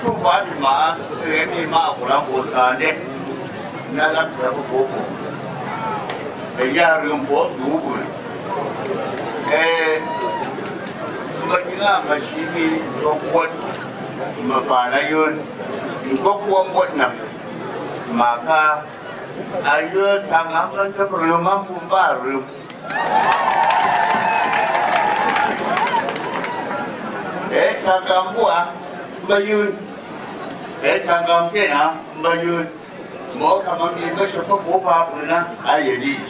[SPEAKER 5] tu faham mah, ini mah orang bosan deh. Dalam berapa buku, ya rumput dulu. Bagilah masih ni buat mafanayun, buat buat nak. Maka ayo sangat berumah baru. Sangam buah bayun, sangam kena bayun. Mau kamu itu siapa buah puna ayadi.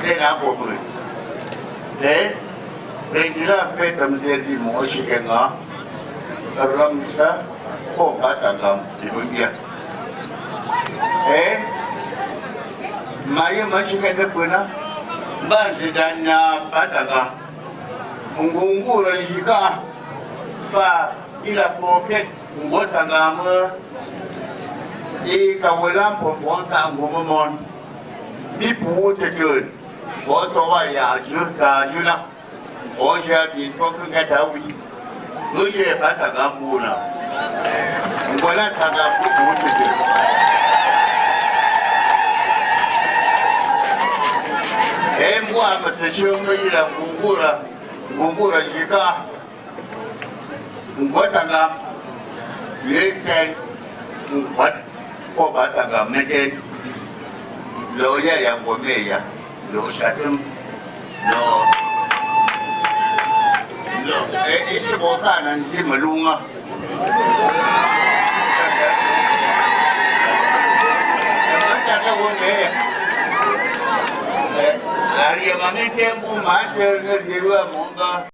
[SPEAKER 5] Kena buah. Regira petam jadi mau sikenga. Orang bisa kok sangam ibu dia. Maya masih kena puna. Bagi dana pasangam. Mengungguran jika Pak ila poket Mbosangama I kawalan perempuan Sangumamon Di Putegun Bosawa ya Jurka Juna Oja di Tokengatawi Uye Pasangamuna Mbola Sangamu Putegun Mwa Masashunga ila Gungura jika Mbosanga Yesen Mbat Ko Basanga Meten Loya yang Bomeya Lo Shatum Lo Isi Bokanan Di Malunga Mbosanga Bomeya Hari yang mana tempo macam kerja muka.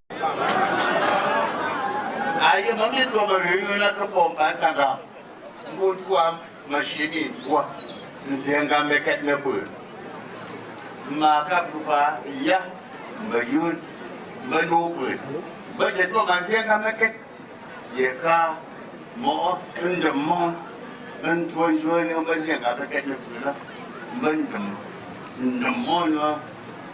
[SPEAKER 5] Hari yang mana tu berhenti nak kepompa sangka. Muka mesin ini buat sehingga mereka lepas. Maka berupa ia berjun menupun. Berjatuh masih sehingga mereka. Jika mau menjemur menjual yang sehingga mereka lepas. Menjemur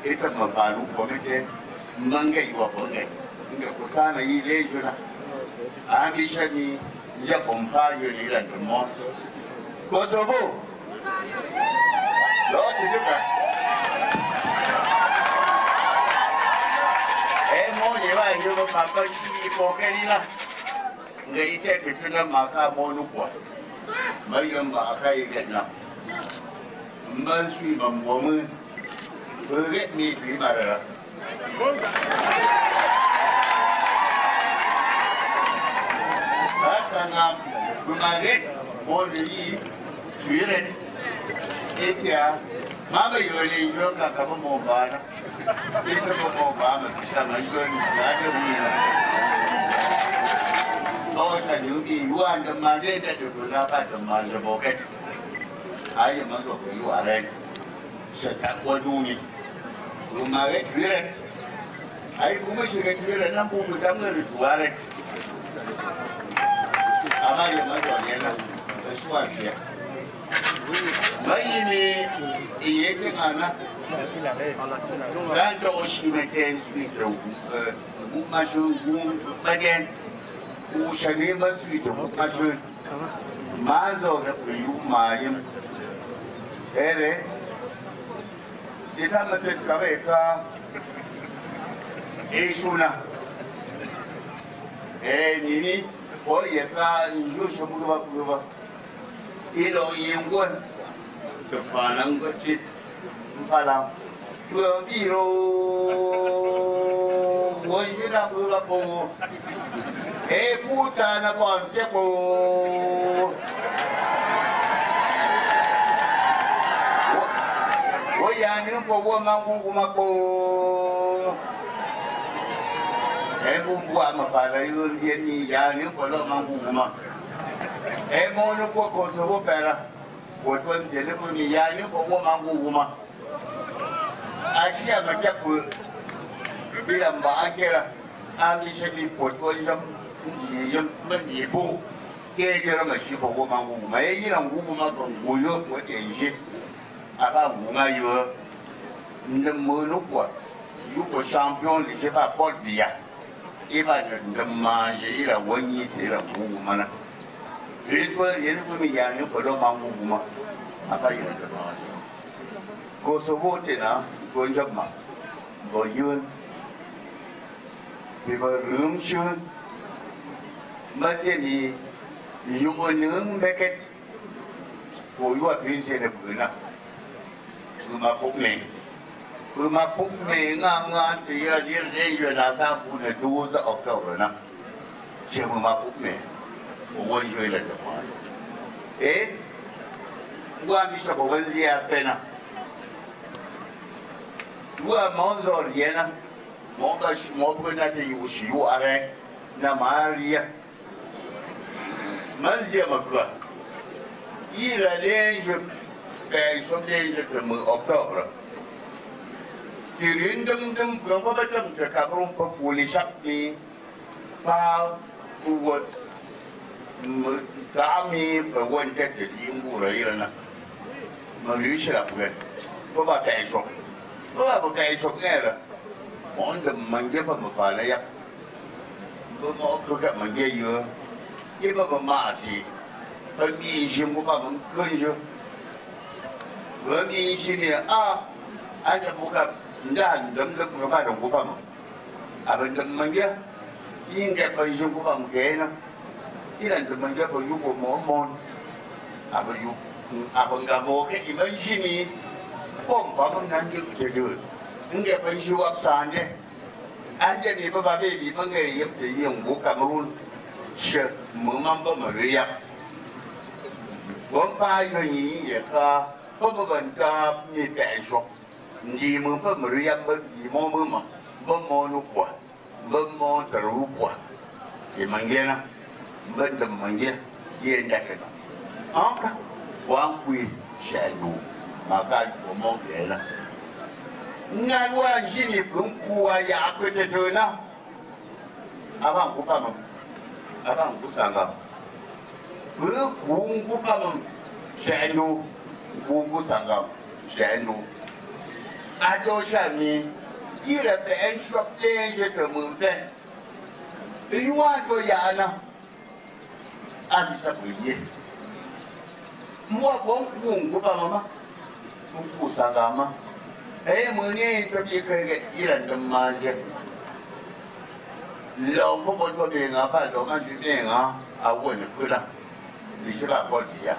[SPEAKER 5] itu membaru komite mengai wapongai enggak kutana ile juna amisha ni ya pompa yo ni lan mo Kosovo lo juga mo lleva yo papa si pokerila ngai ite kituna maka mo nuko mayam ba kai getna mban sui bambomu Berat ni pribadi. Sangat bermain boleh, cuiret Etia, Mama, you are in your couple more bar. It's a more bar, some are going to oh, can you want the money that you could not have the money pocket? I am not of you are right. Just that what do me. You married it. I wish you get rid of number with them to wear it. I am not on yellow. That's one here. Maybe Yekana Rando she maintains with the Mumashu again, who shall never see the Mumashu Mazo of you, Mayim. Ere, the Tamaset Kaveka Esuna Nini, Oyeka, and Yusha. Ilo yengwan ke falang gocit falang dua biro wajira bulapo puta na konsepo woyani po mangu mako bumbu amafala yun ni yani po lo mangu ma mono po Kosovo pera, what was the little Yanu or woman? I see a macapu, Bilamba Akera, and usually put volume, the book, gave your machine for woman who may and woman from Guyo, what a ship about Mumayo, the Monoqua. You were champion, the ship at Port Bia. If I didn't demand a 1 year of woman. People, you are for the Mamma. Kosovo, Gonjama, Boyun, people room shoot, Masini, you will make it for you are busy in a Puna. Uma Pukme. Uma Pukme, Nanga, the year danger and I found for the 2nd of October. Chemuma Pukme. One year at the point. One is a Bovazia Pena. You are Monzo Yena, Monga Smokuna, you are Namaria Manzia Makua. Ira danger, pay some danger from October. The random from the Cabron for foolish up me, Pau, who would. Kami berwan kata di umur raya na, manusia apa? Bapa kaisok, bapa kaisok ni lah. Orang dah manja apa masalah ya? Bapa kerja manja je, dia bapa masih, pergi isim bapa mungkin je. Pergi isim ni ada bukan dah dendam bapa dong bapa mah. Apa dendam manja? Ini pergi isim bapa mungkin na. Ilan teman dia pergi ke Momon, apa enggak mau ke iban sini, pompa pun nanti terjun, enggak pergi waktu sana, aja ni bapa baby menggayap yang bukan merun, se memampu meriap, pompa ini ya ka, pompa bantap ni pesok, ni memampu meriap ni mau memang, mau nukwa, mau terlupa, emangnya. Bên đầm mình kia, kia đặt cái đó, quán quy sẽ đủ mà cái của môn vậy là ngay qua gì thì cũng qua giả quyết định rồi nào, abang cũng phải không, abang cũng sang không, cứ cũng phải không, sẽ đủ, cũng sang không, sẽ đủ, cho sao mình, chỉ là để shop tiền cho mình xem, đi qua cho giả nào. Bisa pergi. Mua bom pun, apa mama? Pun sagama. Muni pergi ke Iran teman je. Lau pun boleh dengar apa? Jangan dengar. Awak ni kurang. Disiapa kau dia?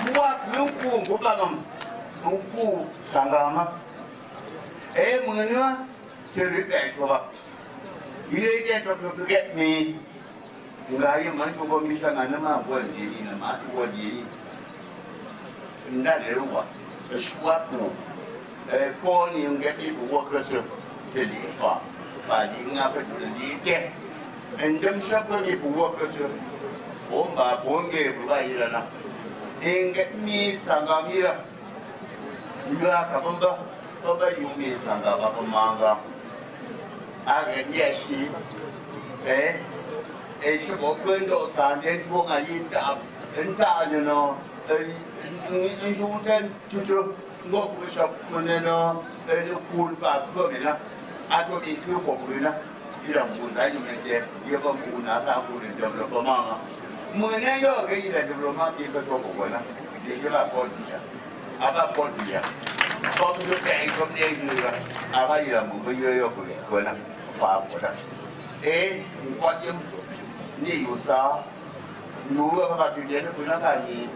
[SPEAKER 5] Mua pun, apa mama? Pun sagama. Muni cerita apa? Ia dia tu get me. Enggak yang mana kau bisa ngana mah buat jadi nak ma tuwa yi nda le wa shwa ko ko ni ngati bu ko so te li fa di nga pe di ke endem sha ko ni bu ko so o ba bo nge bu ba ira na inga mi sanga mira mira ka bomba to ba yu mi sanga ba ko manga aga yeshi shi ko kwendo san den ko ga yin ta no in juten tutro ngo ko sha kuneno kul ba ko mena ato i ku ko kuna ira mun da yin ke ye ko kuna sa ku ne da ko ma mu ne yo ga ira diploma ki ko ko na de ke la ko dia aba ko dia ko tu ke ai ko de ni ra aba ira mu ko yo ko na fa ko da ko yim ni yu sa nu ba tu de ko na ka ni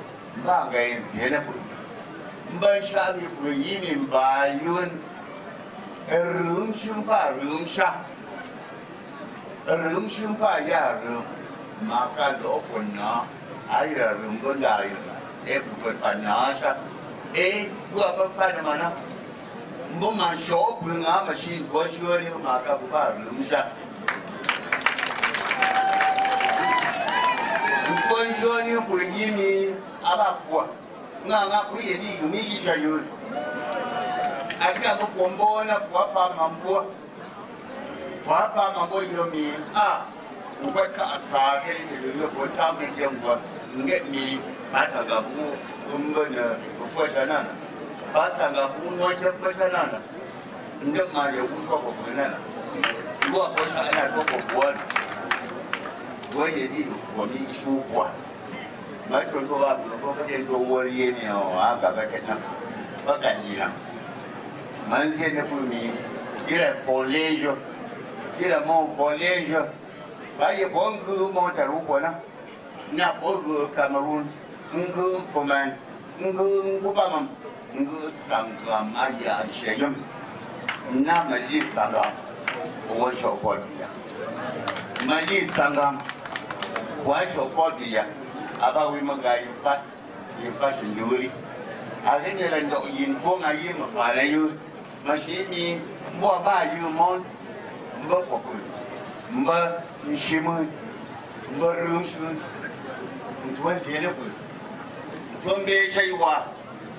[SPEAKER 5] ba ga yin ye ne ko ban sha mi ko yi min ba yun rừng xung pa ya rừng mà cái đó còn nó ai là rừng có dài em cũng phải nhớ sao vừa có phải mà nó bố mà số của nó mà xin có chưa đi mà cái cũng phải rừng sao con chưa như của gì bà của ngã của gì đi cũng đi chơi rồi asia ko kombo na kwa pa mambo yomi ngwa ka sa ke ni lo ko ta me je ngwa nge ni ba sa ga bu umba na fo sana ba sa ga bu no je fo sana na nge ma ye bu ko ko na ngwa ko sa na ko ko wo ye di ko mi shu kwa ma to ko ba ko ke to wo ye ni ga ke na ba ka ni na manzi ne pumi ila folejo ila mon folejo baye bongu montaru bona na bongu Cameroon ngu foman ngu bamam ngu sangam aya sheyum na mali sangam wo shokodia mali sangam wa shokodia aba wi magai fa shinuri agenya la ndo yin ko ngayi mafala yu mashini mbo ba yu mon mbo ko mbo nishimu mbo rumshu ntwan zene ku tombe chaiwa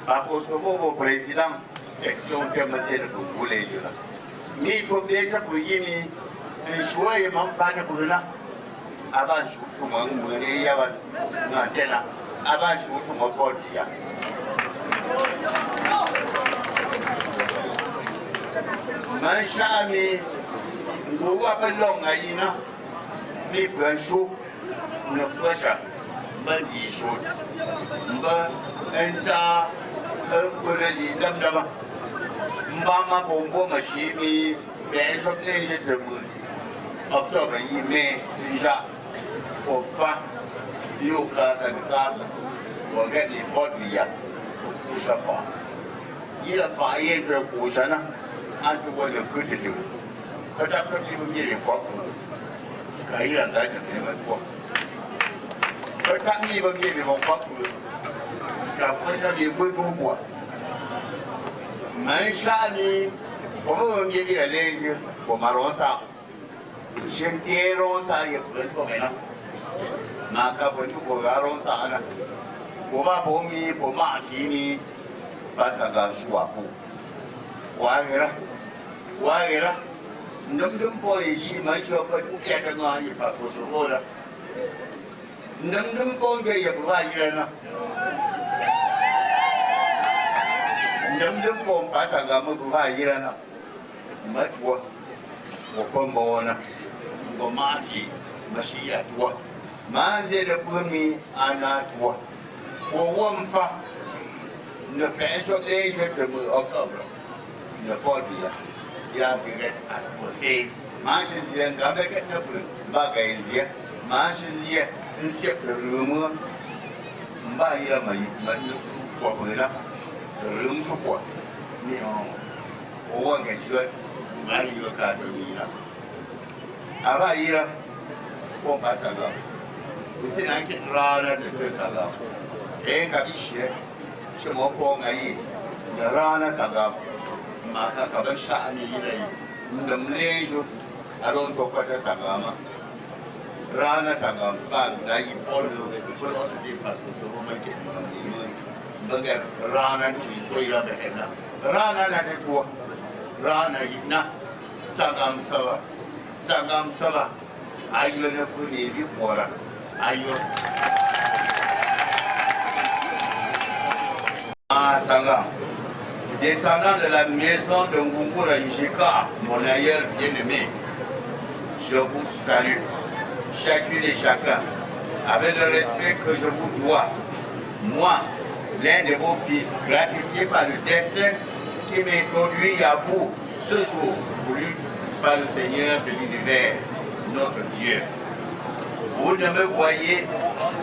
[SPEAKER 5] ba ko so bo president section permanente do collège la ni tombe cha ku yini shwoye mafana ku na aba shu ku mo ne ya ba na tena aba shu ku mo ko dia Manshami nguwa pelonga ina ni bransho na flasha bandi sho mba enta kore di damdama mbama bombo mashimi beso ne tebu October yime ja ofa yo kasa wagani bodya usafa ila fa yetre kusana antu wale kutetu kata kati mwenye kwa kaira ndani ya kwa kata ni mwenye kwa ka fosha ni kwa maisha ni kwa mwenye ile lenye kwa marosa shentiero sa ye kwa mena maka kwa kwa garosa ana kwa bomi kwa masini basa ga shuwaku wagira ndum boy shi ma shi ko ke da ngani pa ko so ora ndum ko ge ya ba yira na ndum ko pa sa ga mu ba yira na ma tuwa ko ko na ko ma shi ma shi ya tuwa ma ze da kumi ana tuwa ko wamfa ne penso che per ottobre ne podia ya che a così ma se si angaba che ne bagaizia ma se si insieme per rumo mbaia mai ko ko rum su ko ni o wanga jiwa mai yo ka do ni na aba ira ko pasa ga Mutum an kiɗin ranar da ta saga. Ɗayan ka bishiye, shi mako ngayi da ranar saga. Maka kaban sha'ani yanayi, da mlejo a ron kwakwata saga ma. Ranar saga ba da yi ɓolo da kuma wata jefa to sabo mai kiɗin bagar ranar tuyi koyar da ɗana. Rana na ta kuwa, rana yi na sagam saba, ayo na kune bi kora, ayo. Sagam, descendant de la maison de Ngungura Yishika, mon aïeul bien-aimé, je vous salue, chacune et chacun, avec le respect que je vous dois. Moi, l'un de vos fils, gratifié par le destin qui m'introduit à vous ce jour, voulu par le Seigneur de l'univers, notre Dieu. Vous ne me voyez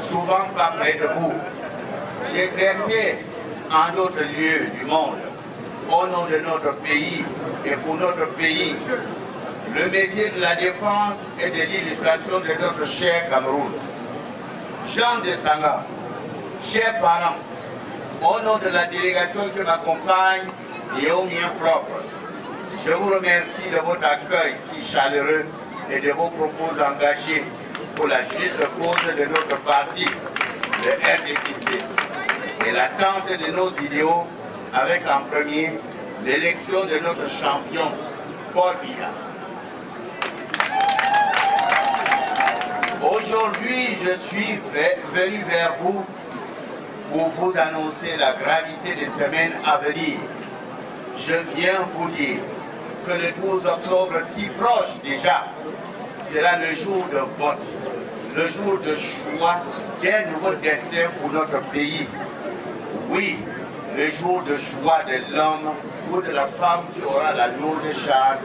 [SPEAKER 5] souvent pas près de vous. J'exerçais en d'autres lieux du monde, au nom de notre pays et pour notre pays, le métier de la défense et de l'illustration de notre cher Cameroun. Jean de Sanga, chers parents, au nom de la délégation qui m'accompagne et au mien propre, je vous remercie de votre accueil si chaleureux et de vos propos engagés pour la juste cause de notre parti, le RDPC, et l'attente de nos idéaux avec en premier l'élection de notre champion, Paul Biya. Aujourd'hui, je suis venu vers vous pour vous annoncer la gravité des semaines à venir. Je viens vous dire que le 12 octobre, si proche déjà, sera le jour de vote, le jour de choix d'un nouveau destin pour notre pays. Oui, le jour de choix de l'homme ou de la femme qui aura la lourde charge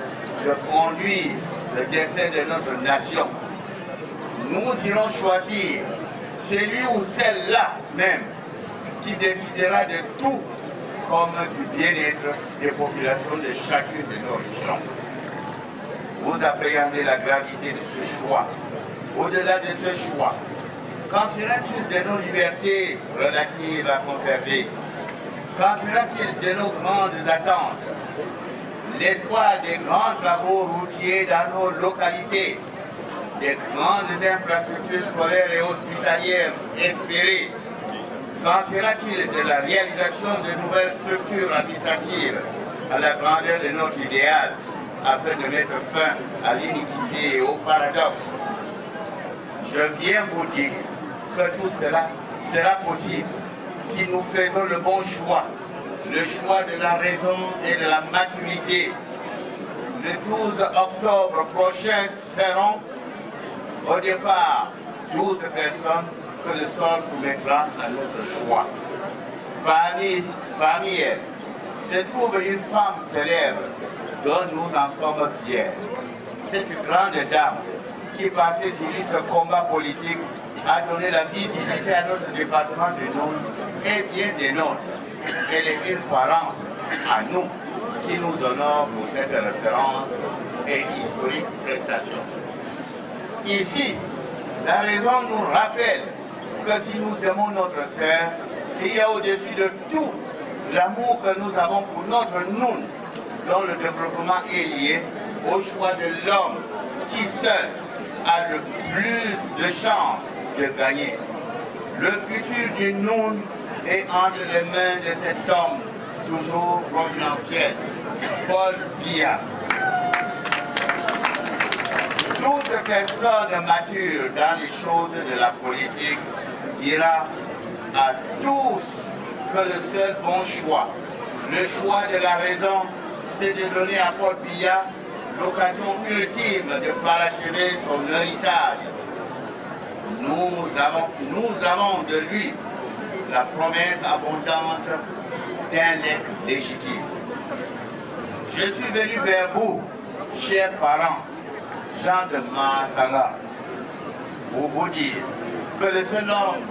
[SPEAKER 5] de conduire le destin de notre nation. Nous irons choisir celui ou celle-là même qui décidera de tout comme du bien-être des populations de chacune de nos régions. Vous appréhendez la gravité de ce choix. Au-delà de ce choix, qu'en sera-t-il de nos libertés relatives à conserver? Qu'en sera-t-il de nos grandes attentes? L'espoir des grands travaux routiers dans nos localités, des grandes infrastructures scolaires et hospitalières espérées. Qu'en sera-t-il de la réalisation de nouvelles structures administratives à la grandeur de notre idéal afin de mettre fin à l'iniquité et au paradoxe? Je viens vous dire que tout cela sera possible si nous faisons le bon choix, le choix de la raison et de la maturité. Le 12 octobre prochain seront au départ 12 personnes que le sort soumettra à notre choix. Parmi elles se trouve une femme célèbre dont nous en sommes fiers. Cette grande dame qui par ses illustres combats politiques a donné la visibilité à notre département de Nord et bien des nôtres. Elle est une parente à nous qui nous honore pour cette référence et historique prestation. Ici, la raison nous rappelle que si nous aimons notre sœur, il y a au-dessus de tout l'amour que nous avons pour notre nous, dont le développement est lié au choix de l'homme qui seul a le plus de chances de gagner. Le futur du nous est entre les mains de cet homme toujours confidentiel, Paul Biya. Toute personne mature dans les choses de la politique dira à tous que le seul bon choix, le choix de la raison, c'est de donner à Paul Biya l'occasion ultime de parachever son héritage. Nous avons de lui la promesse abondante d'un lait légitime. Je suis venu vers vous, chers parents, Jean de Masanga, pour vous dire que le seul homme,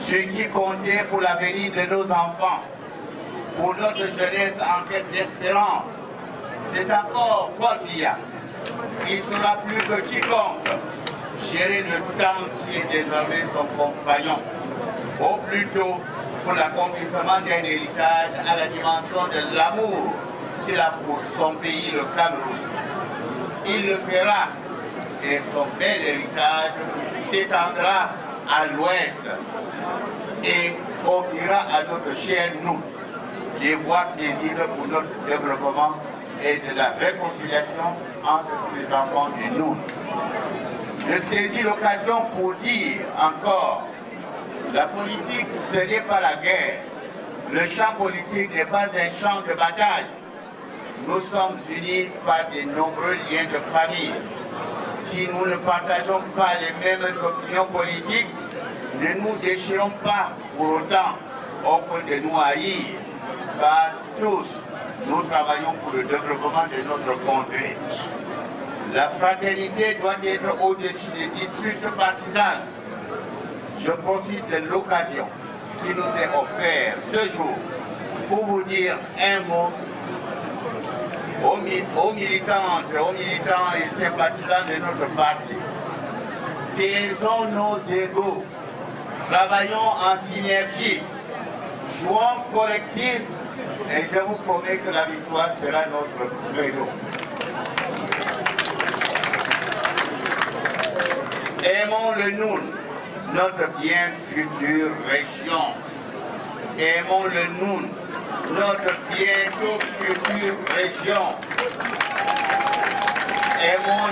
[SPEAKER 5] celui qui comptait pour l'avenir de nos enfants, pour notre jeunesse en quête d'espérance, c'est encore Paul Biya. Il sera plus que quiconque
[SPEAKER 14] gérer le temps qui est désormais son compagnon, au plus tôt pour l'accomplissement d'un héritage à la dimension de l'amour qu'il a pour son pays, le Cameroun. Il le fera et son bel héritage s'étendra à l'ouest et offrira à notre chère nous des voies paisibles pour notre développement et de la réconciliation entre tous les enfants du Noun. Je saisis l'occasion pour dire encore, la politique ce n'est pas la guerre. Le champ politique n'est pas un champ de bataille. Nous sommes unis par de nombreux liens de famille. Si nous ne partageons pas les mêmes opinions politiques, ne nous déchirons pas pour autant au point de nous haïr, car tous nous travaillons pour le développement de notre contrée. La fraternité doit être au-dessus des disputes partisanes. Je profite de l'occasion qui nous est offerte ce jour pour vous dire un mot aux militantes, aux militants et sympathisants de notre parti. Taisons nos égos, travaillons en synergie, jouons collectif et je vous promets que la victoire sera notre credo. Aimons le Noun, notre bien future région. Aimons le Noun, notre bientôt future région. Aimons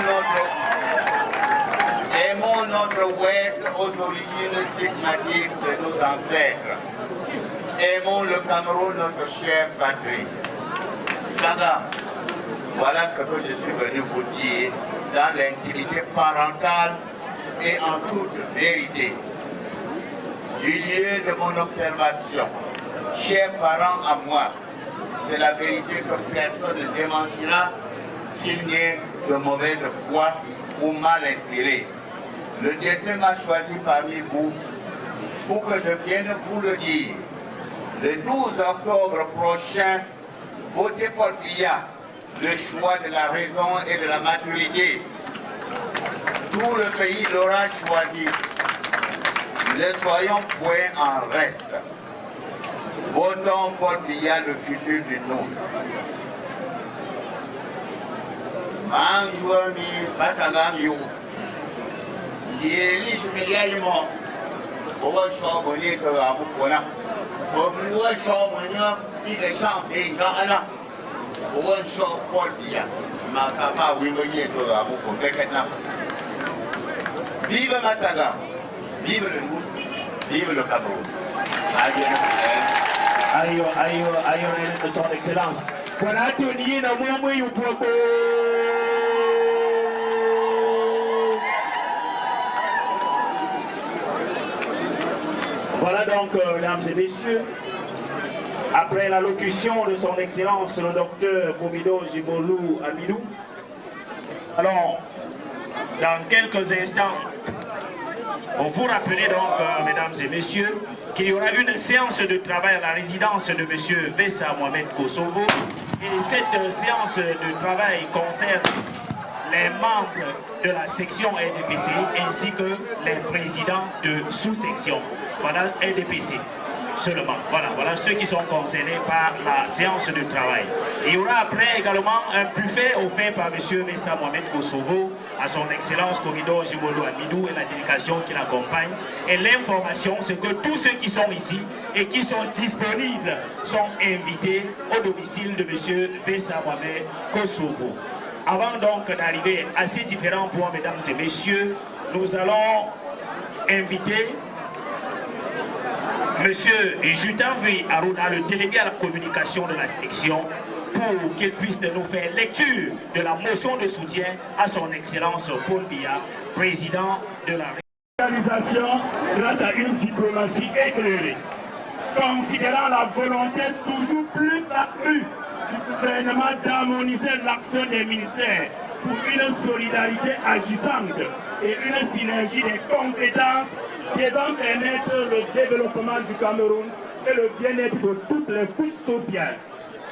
[SPEAKER 14] notre ouest aux origines stigmatiques de nos ancêtres. Aimons le Cameroun, notre chère patrie. Sanga, voilà ce que je suis venu vous dire dans l'intimité parentale et en toute vérité. Du lieu de mon observation, chers parents à moi, c'est la vérité que personne ne démentira s'il n'y a de mauvaise foi ou mal inspiré. Le destin m'a choisi parmi vous pour que je vienne vous le dire. Le 12 octobre prochain, votez Paul Biya, le choix de la raison et de la maturité. Tout le pays l'aura choisi. Ne soyons point en reste. Votons Paul Biya, le futur du Noun. Manguami Basangam Yeli Shumiliaimo, Owen Shaw Bonnet to Abukona, Owen Shaw Bonnet, is a chance in Ghana, Owen Shaw Paul Biya, Makapa Wingo to Abuko Beketna. Vive Masaga, vive le Noun, vive le Cameroun.
[SPEAKER 8] Aïe, ton excellence. Voilà, Tony, na moi, you propose. Voilà donc, mesdames et messieurs, après l'allocution de son excellence, le docteur Komido Jibolou Amidou, alors, dans quelques instants, on vous rappelait donc, mesdames et messieurs, qu'il y aura une séance de travail à la résidence de M. Vessa Mohamed Kosovo. Et cette séance de travail concerne les membres de la section NDPC ainsi que les présidents de sous-section. Voilà, NDPC seulement. Voilà ceux qui sont concernés par la séance de travail. Il y aura après également un buffet offert par M. Vessa Mohamed Kosovo à son excellence Corridor Jimolo Amidou et la délégation qui l'accompagne. Et l'information, c'est que tous ceux qui sont ici et qui sont disponibles sont invités au domicile de M. Vessa Mohamed Kosovo. Avant donc d'arriver à ces différents points, mesdames et messieurs, nous allons inviter M. Jutavi Aruna, le délégué à la communication de la section, pour qu'il puisse nous faire lecture de la motion de soutien à son excellence Paul Biya, président de la réalisation grâce à une diplomatie éclairée. Considérant la volonté toujours plus accrue du gouvernement d'harmoniser l'action des ministères pour une solidarité agissante et une synergie des compétences devant permettre le développement du Cameroun et le bien-être de toutes les couches sociales.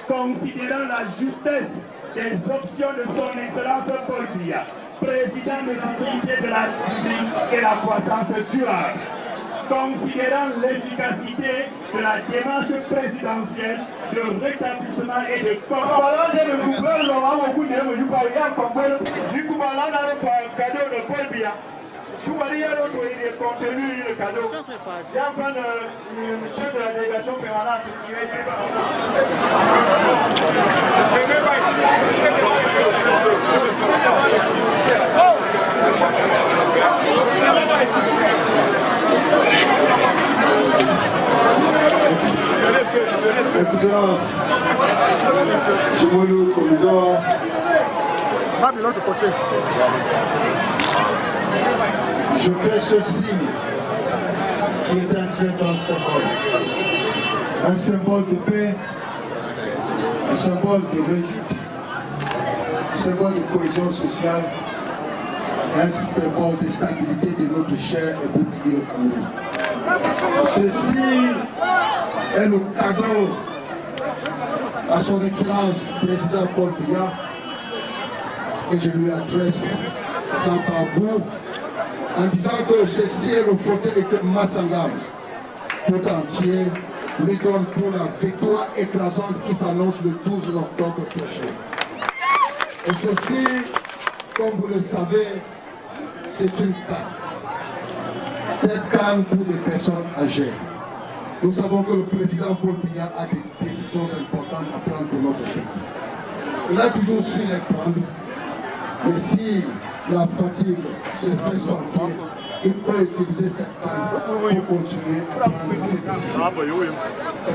[SPEAKER 8] Considérant la justesse des options de son excellence Paul Biya président de l'autorité de la République et la croissance durable. Considérant l'efficacité de la démarche présidentielle de rétablissement et de le contenu le cadeau. J'apprends le chef de la délégation permanente qui va être
[SPEAKER 12] Excellence, je vous le commandant. Je fais ce signe qui est un très grand symbole. Un symbole de paix, un symbole de réussite, un symbole de cohésion sociale, un symbole de stabilité de notre cher et beau pays le Cameroun. Ceci est le cadeau à son Excellence président Paul Biya que je lui adresse sans par vous, en disant que ceci est le fauteuil que Massangam tout entier lui donne pour la victoire écrasante qui s'annonce le 12 octobre prochain. Et ceci, comme vous le savez, c'est une canne. Cette canne pour les personnes âgées. Nous savons que le président Paul Biya a des décisions importantes à prendre pour notre pays. Il a toujours su les prendre. Et si la fatigue se fait sentir, il faut utiliser cette canne pour continuer à prendre ses décisions. Et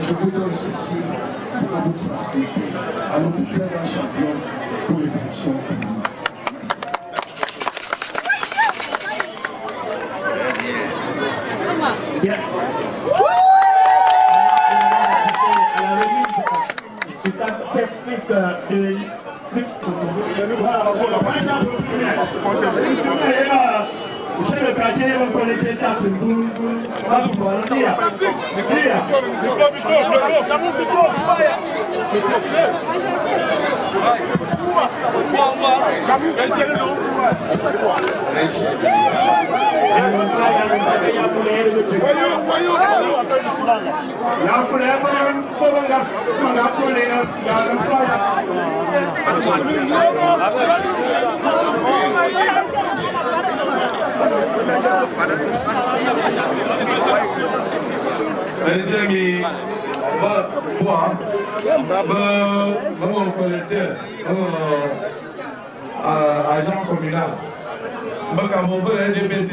[SPEAKER 12] je vous donne ceci pour que vous transmettez à notre très grand champion pour les élections pays.
[SPEAKER 8] Bien. S'explique de monsieur le quartier, on connaît déjà ce bout. On va vous voir.
[SPEAKER 15] Mes amis, mon collecteur, agent communal, mon DPC,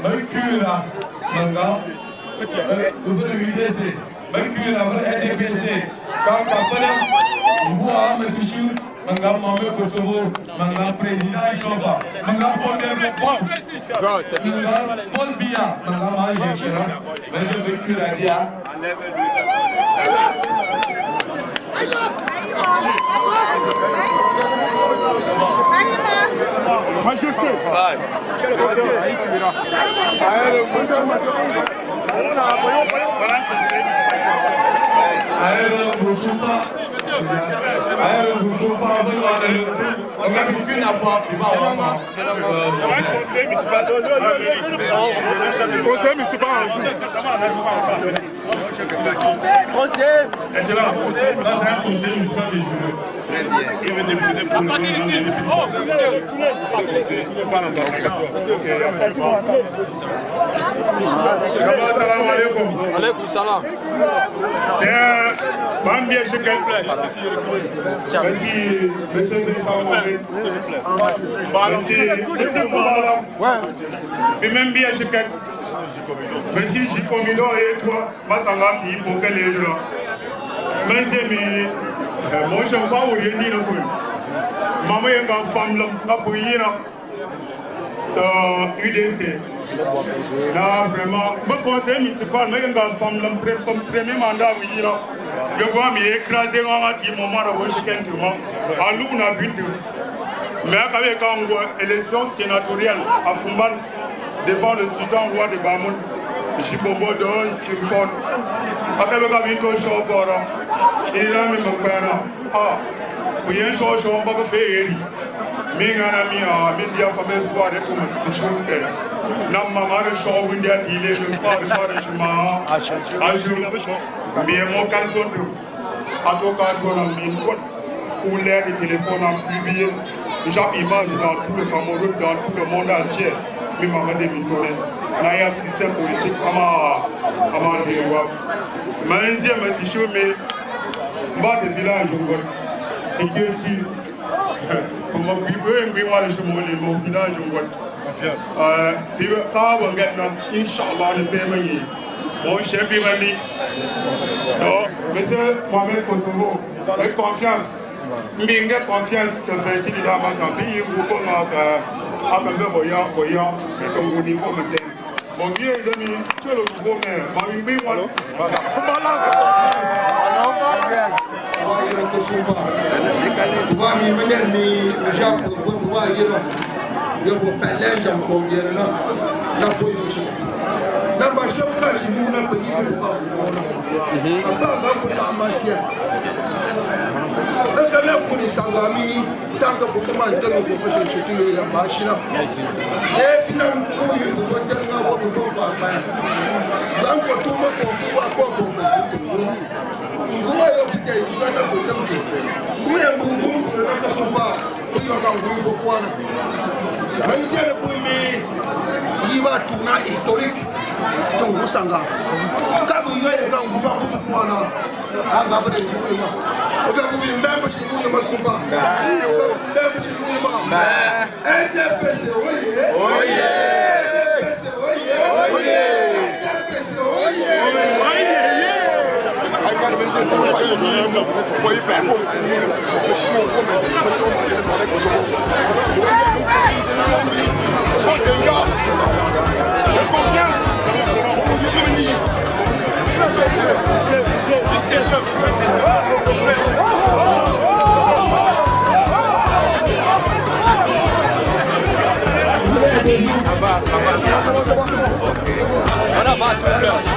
[SPEAKER 15] mon cura, mon UDC, mon cura, mon DPC, quand moi, monsieur Chou, Manga Mamé Kosovo, Manga Président Isoba, Manga Paul Biya, Manga Maï Jekera, Monsieur Véhicule Adia.
[SPEAKER 13] Majesté. Excellence, ça c'est un conseil municipal des jurés. Il veut démissionner pour le Salam alaikum. Alaikum salam. Bambia Shekel. Merci, monsieur le Mohamed. Merci, monsieur Mohamed. Et même bien Shekel. Merci, Jikomino et toi, Massanga qui faut qu'elle est là. Merci, mais moi je ne sais pas où il est. Maman est une femme là pour y aller. UDC. Là, vraiment, le conseil municipal, mais il y a une femme comme premier mandat. Je vois m'écraser à un moment où je suis à l'oubna but. Mais avec une élection sénatoriale à Fumban devant le sultan roi de Bamoun, Jibobo Don Kimfon. Avec un chauffeur, il a mis mon père.
[SPEAKER 16] y a un chose on va faire. Mingana mia, media famille soirée comme c'est chose. Nam maman le show windia il est le pas de chemin. Mais mon canson de avocat qu'on a mis pour l'air de téléphone en publié. J'ai image dans tout le Cameroun, dans tout le monde entier. Mais maman démissionné. Il y a un système politique à ma déroua. Mais si je mets bas de village, c'est que si pour mon village, quand on gagne, Inch'Allah, le paiement. Bon, chef Bimani. Non, monsieur Mohamed Kosovo, avec confiance. Mais confiance que Vincent de Damas dans le pays, vous pouvez à me voyant, et son niveau maintenant. Mon Dieu, les amis, tu es le nouveau maire. Mamie, voilà.
[SPEAKER 12] historique donc vous sanga quand vous voyez quand vous parlez de quoi là à gabre de jouer on fait vous même si vous ne sont pas même si vous ne pas NPC oui
[SPEAKER 11] Voilà,